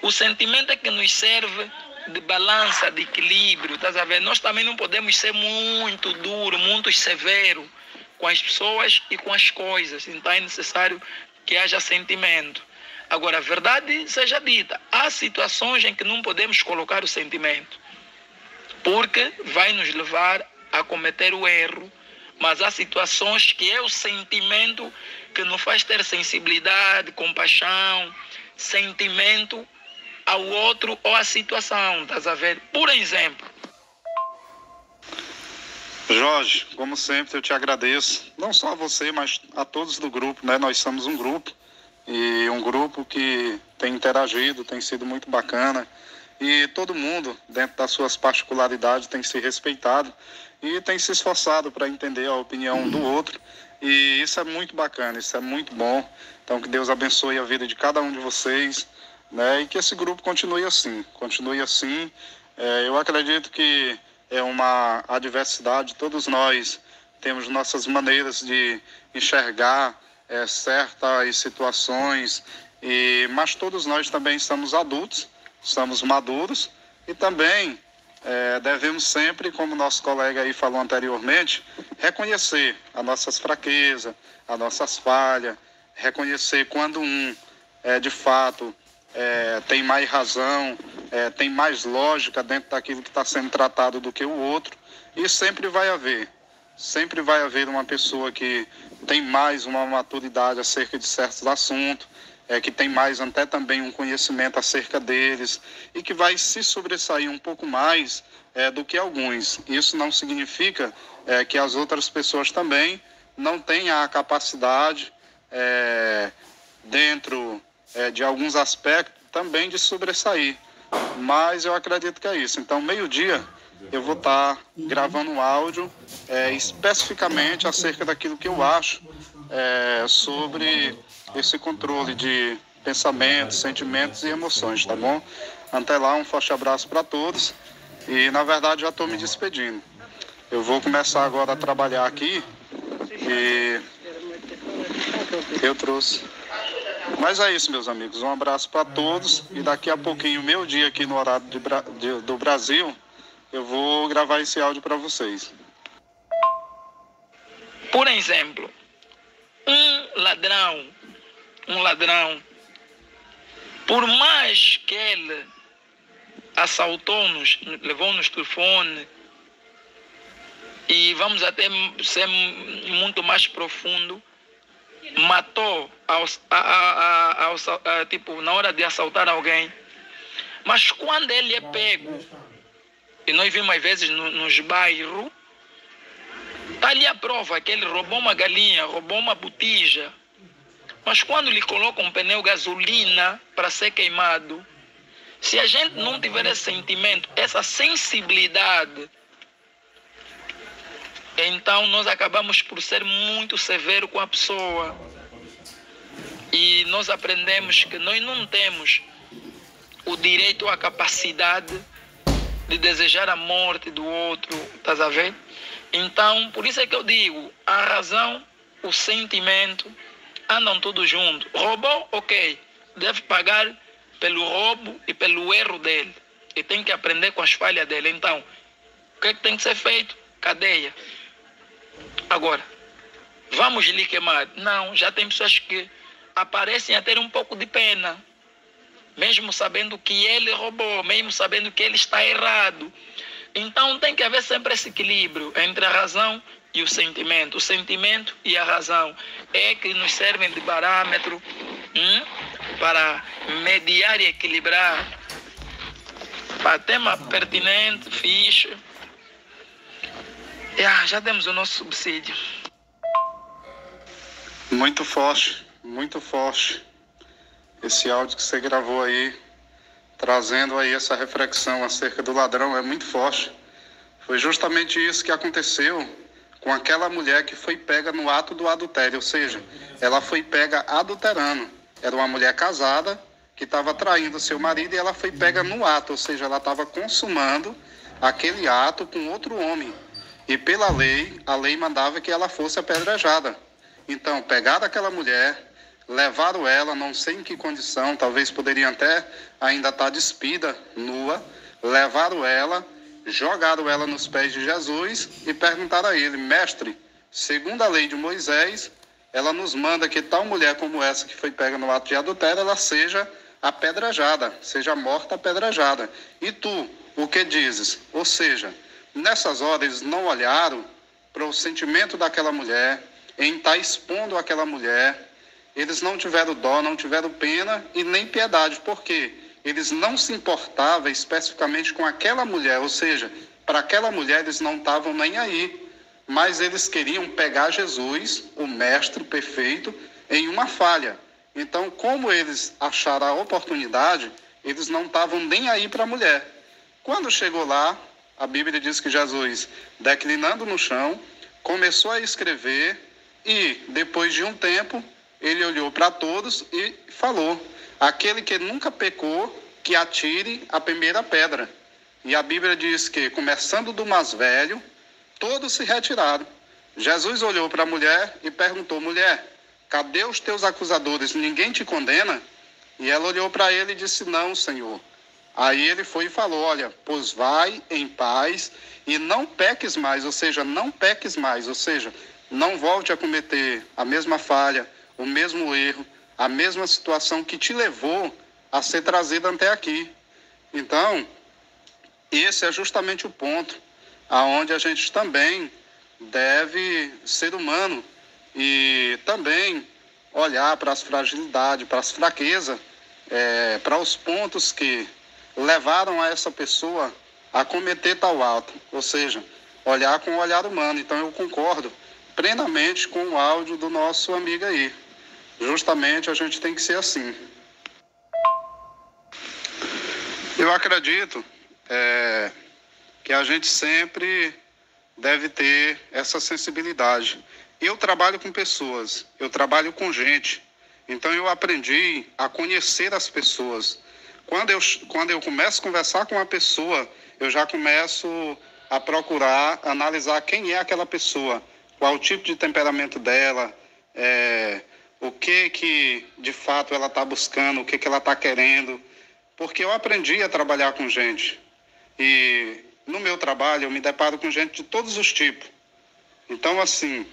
o sentimento é que nos serve de balança, de equilíbrio, estás a ver? Nós também não podemos ser muito duro, muito severo com as pessoas e com as coisas, então é necessário que haja sentimento. Agora, a verdade seja dita, há situações em que não podemos colocar o sentimento, porque vai nos levar a cometer o erro, mas há situações que é o sentimento que nos faz ter sensibilidade, compaixão, sentimento ao outro ou à situação, estás a ver? Por exemplo. Jorge, como sempre, eu te agradeço, não só a você, mas a todos do grupo, né? Nós somos um grupo, e um grupo que tem interagido, tem sido muito bacana, e todo mundo, dentro das suas particularidades, tem se respeitado e tem se esforçado para entender a opinião do outro, e isso é muito bacana, isso é muito bom. Então, que Deus abençoe a vida de cada um de vocês, né? E que esse grupo continue assim. Eu acredito que é uma adversidade, todos nós temos nossas maneiras de enxergar certas situações, mas todos nós também estamos adultos, estamos maduros, e também devemos sempre, como nosso colega aí falou anteriormente, reconhecer as nossas fraquezas, as nossas falhas, reconhecer quando de fato tem mais razão, tem mais lógica dentro daquilo que está sendo tratado do que o outro, e sempre vai haver uma pessoa que tem mais uma maturidade acerca de certos assuntos, que tem mais até também um conhecimento acerca deles, e que vai se sobressair um pouco mais do que alguns. Isso não significa que as outras pessoas também não tenham a capacidade, dentro de alguns aspectos, também de sobressair. Mas eu acredito que é isso. Então, meio-dia, eu vou estar gravando um áudio especificamente acerca daquilo que eu acho sobre esse controle de pensamentos, sentimentos e emoções, tá bom? Até lá, um forte abraço para todos e, na verdade, já estou me despedindo. Eu vou começar agora a trabalhar aqui e eu trouxe. Mas é isso, meus amigos. Um abraço para todos e daqui a pouquinho, meu dia aqui no horário do Brasil, eu vou gravar esse áudio para vocês. Por exemplo, um ladrão, por mais que ele assaltou-nos, levou-nos telefone, e vamos até ser muito mais profundo, matou tipo, na hora de assaltar alguém. Mas quando ele é pego, e nós vimos às vezes nos bairros, está ali a prova que ele roubou uma galinha, roubou uma botija. Mas quando lhe colocam um pneu gasolina para ser queimado, se a gente não tiver esse sentimento, essa sensibilidade, então nós acabamos por ser muito severo com a pessoa. E nós aprendemos que nós não temos o direito, a capacidade de desejar a morte do outro, estás a ver? Então, por isso é que eu digo, a razão, o sentimento, andam todos juntos. Roubou, ok, deve pagar pelo roubo e pelo erro dele. E tem que aprender com as falhas dele. Então, o que é que tem que ser feito? Cadeia. Agora, vamos lhe queimar? Não, já tem pessoas que aparecem a ter um pouco de pena, mesmo sabendo que ele roubou, mesmo sabendo que ele está errado. Então tem que haver sempre esse equilíbrio entre a razão e o sentimento. O sentimento e a razão é que nos servem de parâmetro para mediar e equilibrar. Para tema pertinente, fixe. Já demos o nosso subsídio. Muito forte esse áudio que você gravou aí, trazendo aí essa reflexão acerca do ladrão, é muito forte. Foi justamente isso que aconteceu com aquela mulher que foi pega no ato do adultério, ou seja, ela foi pega adulterando. Era uma mulher casada que estava traindo seu marido e ela foi pega no ato, ou seja, ela estava consumando aquele ato com outro homem. E pela lei, a lei mandava que ela fosse apedrejada. Então, pegaram aquela mulher, levaram ela, não sei em que condição, talvez poderiam até ainda estar despida, nua, levaram ela, jogaram ela nos pés de Jesus e perguntaram a ele: mestre, segundo a lei de Moisés, ela nos manda que tal mulher como essa que foi pega no ato de adultério, ela seja apedrejada, seja morta apedrejada. E tu, o que dizes? Ou seja, nessas horas eles não olharam para o sentimento daquela mulher, em estar expondo aquela mulher. Eles não tiveram dó, não tiveram pena e nem piedade, porque eles não se importavam especificamente com aquela mulher, ou seja, para aquela mulher eles não estavam nem aí, mas eles queriam pegar Jesus, o mestre perfeito, em uma falha. Então, como eles acharam a oportunidade, eles não estavam nem aí para a mulher. Quando chegou lá, a Bíblia diz que Jesus, declinando no chão, começou a escrever e, depois de um tempo, ele olhou para todos e falou: aquele que nunca pecou, que atire a primeira pedra. E a Bíblia diz que, começando do mais velho, todos se retiraram. Jesus olhou para a mulher e perguntou: mulher, cadê os teus acusadores? Ninguém te condena? E ela olhou para ele e disse: não, Senhor. Aí ele foi e falou: olha, pois vai em paz e não peques mais, ou seja, não peques mais, ou seja, não volte a cometer a mesma falha, o mesmo erro, a mesma situação que te levou a ser trazido até aqui. Então, esse é justamente o ponto aonde a gente também deve ser humano e também olhar para as fragilidades, para as fraquezas, para os pontos que levaram a essa pessoa a cometer tal ato, ou seja, olhar com o olhar humano. Então eu concordo plenamente com o áudio do nosso amigo aí. Justamente a gente tem que ser assim. Eu acredito que a gente sempre deve ter essa sensibilidade. Eu trabalho com pessoas, eu trabalho com gente, então eu aprendi a conhecer as pessoas. Quando eu começo a conversar com uma pessoa, eu já começo a procurar analisar quem é aquela pessoa, qual o tipo de temperamento dela, o que de fato ela está buscando, o que ela está querendo, porque eu aprendi a trabalhar com gente. E no meu trabalho eu me deparo com gente de todos os tipos. Então, assim,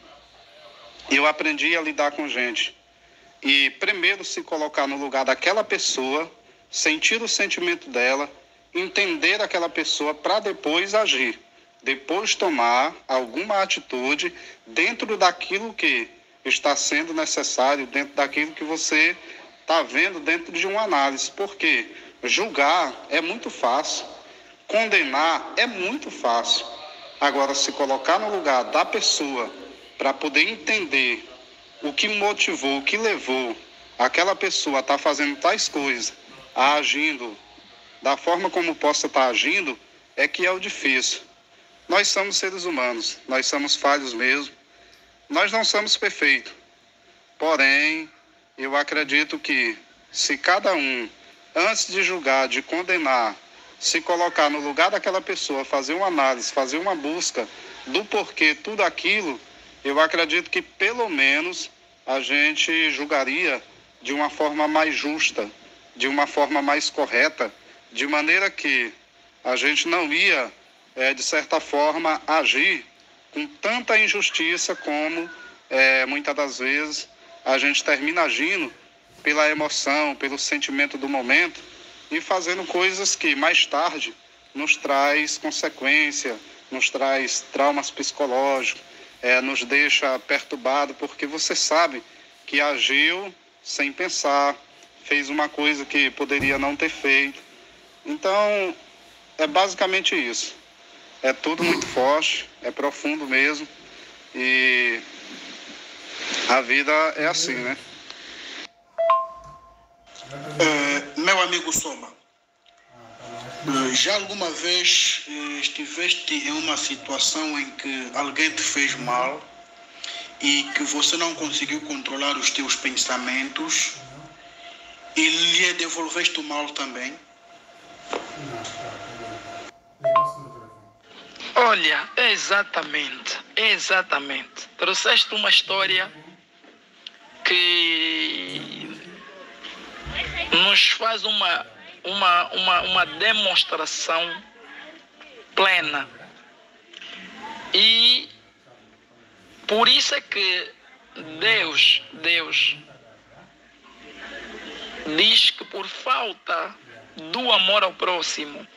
eu aprendi a lidar com gente. E primeiro se colocar no lugar daquela pessoa, sentir o sentimento dela, entender aquela pessoa para depois agir. Depois tomar alguma atitude dentro daquilo que está sendo necessário, dentro daquilo que você está vendo dentro de uma análise. Porque julgar é muito fácil, condenar é muito fácil. Agora, se colocar no lugar da pessoa para poder entender o que motivou, o que levou aquela pessoa a estar fazendo tais coisas, a agindo da forma como possa estar agindo, é que é o difícil. Nós somos seres humanos, nós somos falhos mesmo, nós não somos perfeitos. Porém, eu acredito que se cada um, antes de julgar, de condenar, se colocar no lugar daquela pessoa, fazer uma análise, fazer uma busca do porquê tudo aquilo, eu acredito que pelo menos a gente julgaria de uma forma mais justa, de uma forma mais correta, de maneira que a gente não ia, de certa forma, agir com tanta injustiça como muitas das vezes a gente termina agindo pela emoção, pelo sentimento do momento e fazendo coisas que mais tarde nos traz consequência, nos traz traumas psicológicos, nos deixa perturbado porque você sabe que agiu sem pensar, fez uma coisa que poderia não ter feito. Então, é basicamente isso. É tudo muito forte, é profundo mesmo. E a vida é assim, né? Meu amigo Soma, já alguma vez estiveste em uma situação em que alguém te fez mal e que você não conseguiu controlar os teus pensamentos e lhe devolveste o mal também? Olha, exatamente. Trouxeste uma história que nos faz uma demonstração plena. E por isso é que Deus diz que por falta do amor ao próximo,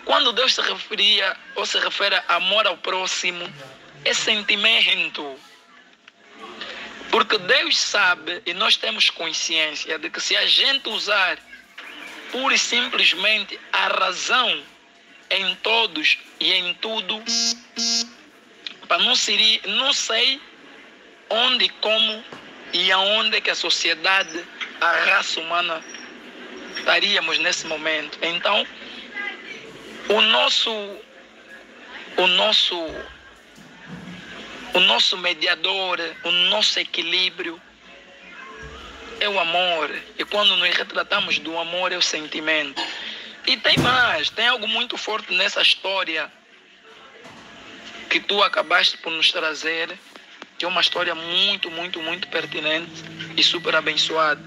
quando Deus se referia ou se refere a amor ao próximo, é sentimento. Porque Deus sabe e nós temos consciência de que se a gente usar pura e simplesmente a razão em todos e em tudo, não sei onde, como e aonde que a sociedade, a raça humana estaríamos nesse momento. Então, o nosso mediador, o nosso equilíbrio é o amor. E quando nos retratamos do amor, é o sentimento. E tem mais, tem algo muito forte nessa história que tu acabaste por nos trazer, que é uma história muito pertinente e super abençoada,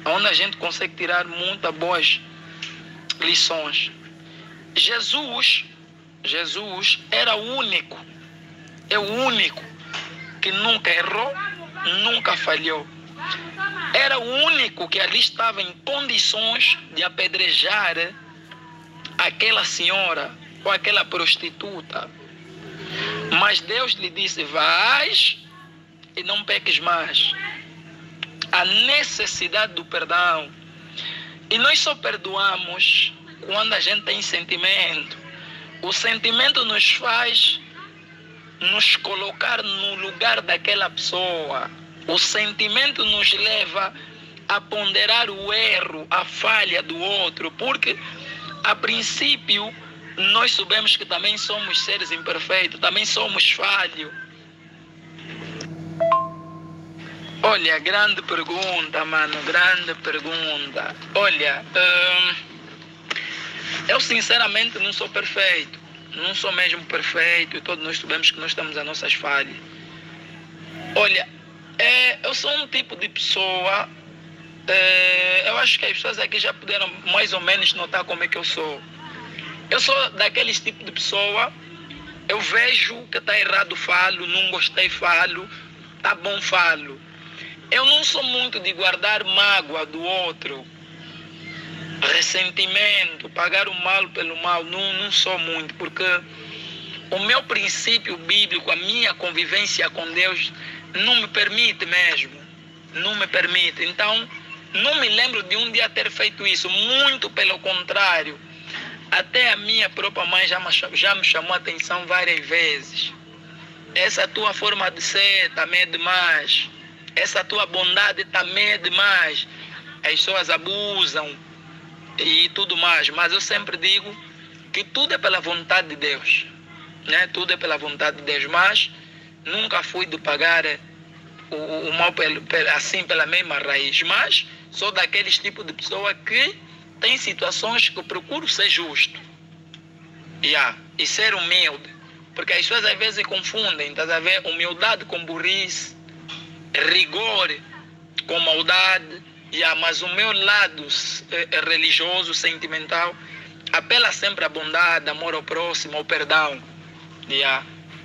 onde a gente consegue tirar muitas boas lições. Jesus era o único, é o único que nunca errou, nunca falhou. Era o único que ali estava em condições de apedrejar aquela senhora ou aquela prostituta. Mas Deus lhe disse: vais e não peques mais. A necessidade do perdão. E nós só perdoamos quando a gente tem sentimento. O sentimento nos faz nos colocar no lugar daquela pessoa. O sentimento nos leva a ponderar o erro, a falha do outro, porque a princípio nós sabemos que também somos seres imperfeitos, também somos falhos. Olha, grande pergunta, mano, grande pergunta. Olha, eu sinceramente não sou perfeito, não sou mesmo perfeito, e todos nós sabemos que nós temos as nossas falhas. Olha, eu sou um tipo de pessoa, eu acho que as pessoas aqui já puderam mais ou menos notar como é que eu sou. Eu sou daqueles tipos de pessoa, eu vejo que está errado, falo, não gostei, falo, tá bom, falo. Eu não sou muito de guardar mágoa do outro, ressentimento, pagar o mal pelo mal, não sou muito, porque o meu princípio bíblico, a minha convivência com Deus, não me permite mesmo, não me permite. Então, não me lembro de um dia ter feito isso, muito pelo contrário. Até a minha própria mãe já me chamou a atenção várias vezes. Essa tua forma de ser também é demais. Essa tua bondade também é demais. As pessoas abusam e tudo mais. Mas eu sempre digo que tudo é pela vontade de Deus, né? Tudo é pela vontade de Deus. Mas nunca fui de pagar o mal assim pela mesma raiz. Mas sou daqueles tipos de pessoa que tem situações que eu procuro ser justo. E ser humilde. Porque as pessoas às vezes confundem, estás a ver? Humildade com burrice, rigor com maldade. Mas o meu lado religioso, sentimental, apela sempre à bondade, amor ao próximo, ao perdão.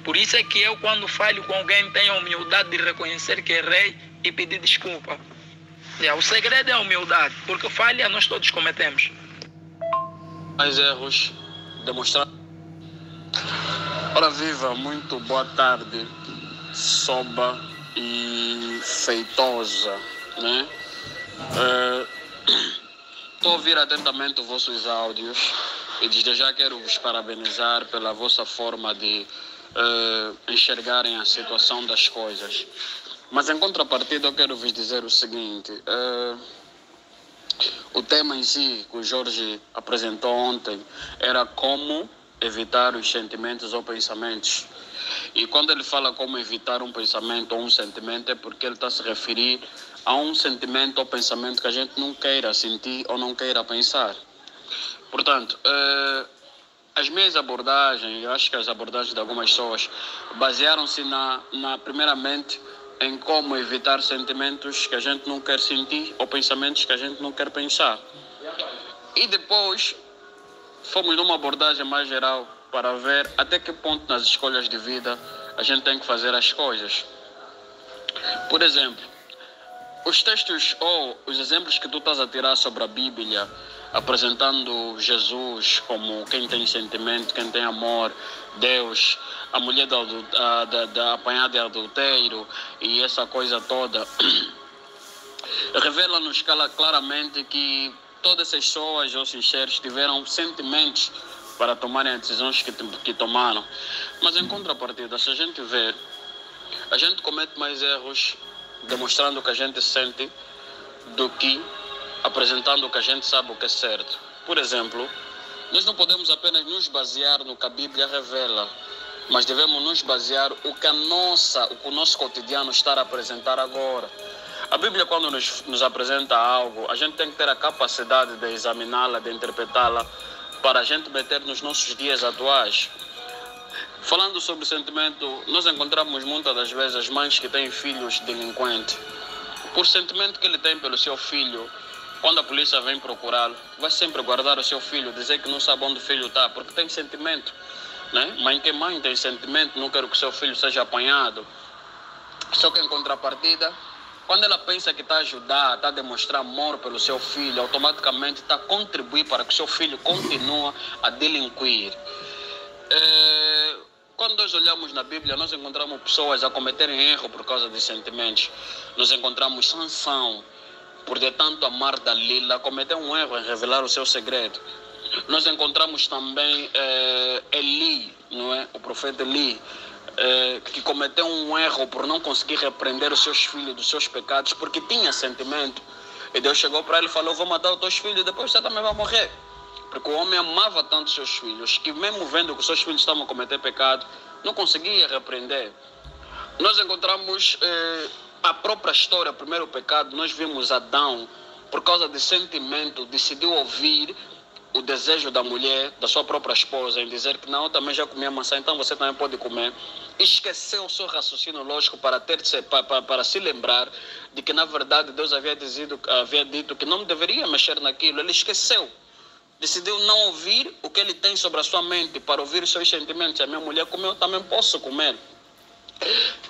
Por isso é que eu, quando falho com alguém, tenho a humildade de reconhecer que errei e pedir desculpa. O segredo é a humildade, porque falha nós todos cometemos. Mais erros, demonstrar. Ora viva, muito boa tarde, soba e feitosa, né? Estou a ouvir atentamente os vossos áudios e desde já quero vos parabenizar pela vossa forma de enxergarem a situação das coisas. Mas em contrapartida eu quero vos dizer o seguinte, o tema em si que o Jorge apresentou ontem era como evitar os sentimentos ou pensamentos. E quando ele fala como evitar um pensamento ou um sentimento é porque ele está a se referir a um sentimento ou pensamento que a gente não queira sentir ou não queira pensar. Portanto, as minhas abordagens, eu acho que as abordagens de algumas pessoas basearam-se primeiramente em como evitar sentimentos que a gente não quer sentir ou pensamentos que a gente não quer pensar. E depois fomos numa abordagem mais geral para ver até que ponto nas escolhas de vida a gente tem que fazer as coisas. Por exemplo, os textos ou os exemplos que tu estás a tirar sobre a Bíblia, apresentando Jesus como quem tem sentimento, quem tem amor, Deus, a mulher da apanhada de adultério e essa coisa toda, revela-nos claramente que todas essas pessoas ou sinceros tiveram sentimentos para tomarem as decisões que tomaram. Mas em contrapartida, se a gente ver, a gente comete mais erros demonstrando o que a gente sente do que apresentando o que a gente sabe o que é certo. Por exemplo, nós não podemos apenas nos basear no que a Bíblia revela, mas devemos nos basear o que o nosso cotidiano está a apresentar agora. A Bíblia, quando nos apresenta algo, a gente tem que ter a capacidade de examiná-la, de interpretá-la, para a gente meter nos nossos dias atuais. Falando sobre sentimento, nós encontramos muitas das vezes as mães que têm filhos delinquentes. Por sentimento que ele tem pelo seu filho, quando a polícia vem procurá-lo, vai sempre guardar o seu filho, dizer que não sabe onde o filho está, porque tem sentimento, né? Mãe que mãe tem sentimento, não quer que o seu filho seja apanhado. Só que em contrapartida, quando ela pensa que está a ajudar, está a demonstrar amor pelo seu filho, automaticamente está a contribuir para que o seu filho continue a delinquir. Quando nós olhamos na Bíblia, nós encontramos pessoas a cometerem erro por causa de sentimentos. Nós encontramos Sansão, por de tanto amar Dalila, cometeu um erro em revelar o seu segredo. Nós encontramos também Eli, não é? O profeta Eli, que cometeu um erro por não conseguir repreender os seus filhos dos seus pecados, porque tinha sentimento. E Deus chegou para ele e falou: vou matar os teus filhos e depois você também vai morrer. Porque o homem amava tanto seus filhos, que mesmo vendo que os seus filhos estavam a cometer pecado, não conseguia repreender. Nós encontramos a própria história, o primeiro pecado. Nós vimos Adão, por causa de sentimento, decidiu ouvir o desejo da mulher, da sua própria esposa, em dizer que não, eu também já comi a maçã, então você também pode comer. Esqueceu o seu raciocínio lógico para se lembrar de que, na verdade, Deus havia dito que não deveria mexer naquilo. Ele esqueceu. Decidiu não ouvir o que ele tem sobre a sua mente, para ouvir os seus sentimentos. A minha mulher comeu, eu também posso comer.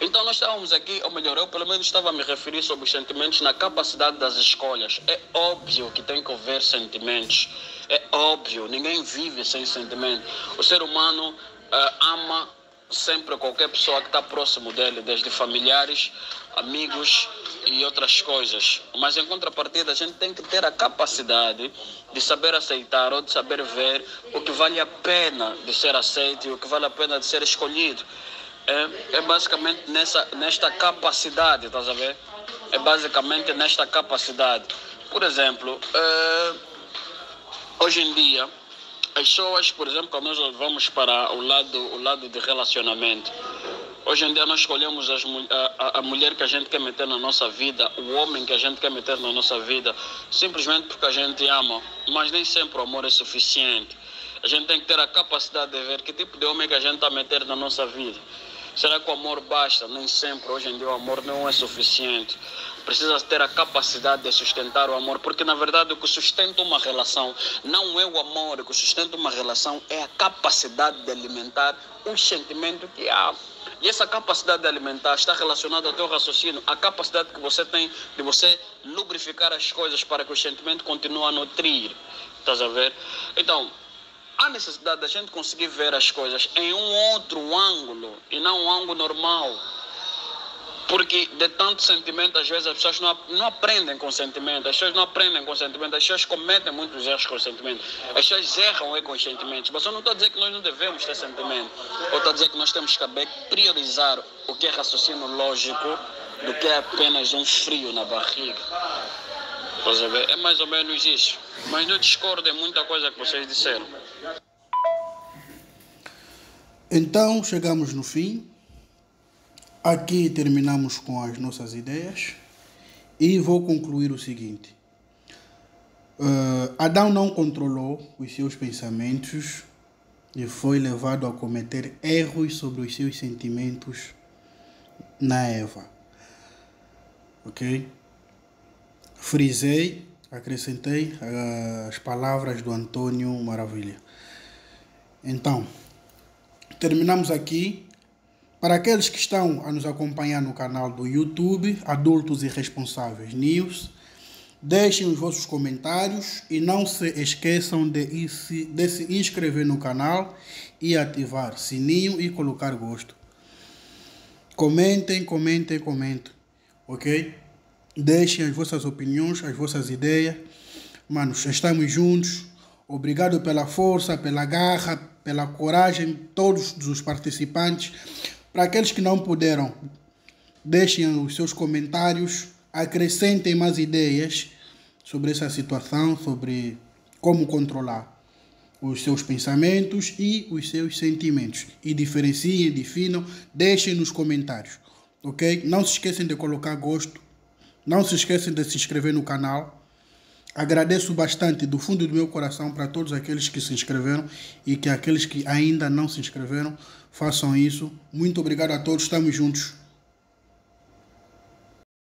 Então nós estávamos aqui, ou melhor, eu pelo menos estava a me referir sobre os sentimentos na capacidade das escolhas. É óbvio que tem que haver sentimentos. É óbvio, ninguém vive sem sentimento. O ser humano ama sempre qualquer pessoa que está próximo dele, desde familiares, amigos e outras coisas. Mas em contrapartida, a gente tem que ter a capacidade de saber aceitar ou de saber ver o que vale a pena de ser aceito e o que vale a pena de ser escolhido. É basicamente nesta capacidade, estás a ver? É basicamente nesta capacidade. Por exemplo, hoje em dia, as pessoas, por exemplo, quando nós vamos para o lado de relacionamento, hoje em dia nós escolhemos a mulher que a gente quer meter na nossa vida, o homem que a gente quer meter na nossa vida, simplesmente porque a gente ama, mas nem sempre o amor é suficiente. A gente tem que ter a capacidade de ver que tipo de homem que a gente está a meter na nossa vida. Será que o amor basta? Nem sempre. Hoje em dia o amor não é suficiente. Precisa ter a capacidade de sustentar o amor, porque na verdade o que sustenta uma relação não é o amor, o que sustenta uma relação é a capacidade de alimentar o sentimento que há. E essa capacidade de alimentar está relacionada ao teu raciocínio, a capacidade que você tem de você lubrificar as coisas para que o sentimento continue a nutrir. Estás a ver? Então, há necessidade da gente conseguir ver as coisas em um outro ângulo e não um ângulo normal. Porque de tanto sentimento, às vezes as pessoas não aprendem com sentimento, as pessoas não aprendem com sentimento, as pessoas cometem muitos erros com sentimento, as pessoas erram com os sentimentos. Mas eu não estou a dizer que nós não devemos ter sentimento, eu estou a dizer que nós temos que saber priorizar o que é raciocínio lógico do que é apenas um frio na barriga. É mais ou menos isso. Mas não discordem muita coisa que vocês disseram. Então, chegamos no fim. Aqui terminamos com as nossas ideias. E vou concluir o seguinte. Adão não controlou os seus pensamentos e foi levado a cometer erros sobre os seus sentimentos na Eva. Ok? Frisei, acrescentei as palavras do Antônio Maravilha. Então, terminamos aqui. Para aqueles que estão a nos acompanhar no canal do YouTube, Adultos Irresponsáveis News, deixem os vossos comentários e não se esqueçam de se inscrever no canal e ativar sininho e colocar gosto. Comentem, ok? Deixem as vossas opiniões, as vossas ideias. Manos, estamos juntos. Obrigado pela força, pela garra, pela coragem de todos os participantes. Para aqueles que não puderam, deixem os seus comentários, acrescentem mais ideias sobre essa situação, sobre como controlar os seus pensamentos e os seus sentimentos. E diferenciem, definam, deixem nos comentários, ok? Não se esqueçam de colocar gosto, não se esqueçam de se inscrever no canal. Agradeço bastante do fundo do meu coração para todos aqueles que se inscreveram e que aqueles que ainda não se inscreveram façam isso. Muito obrigado a todos, estamos juntos.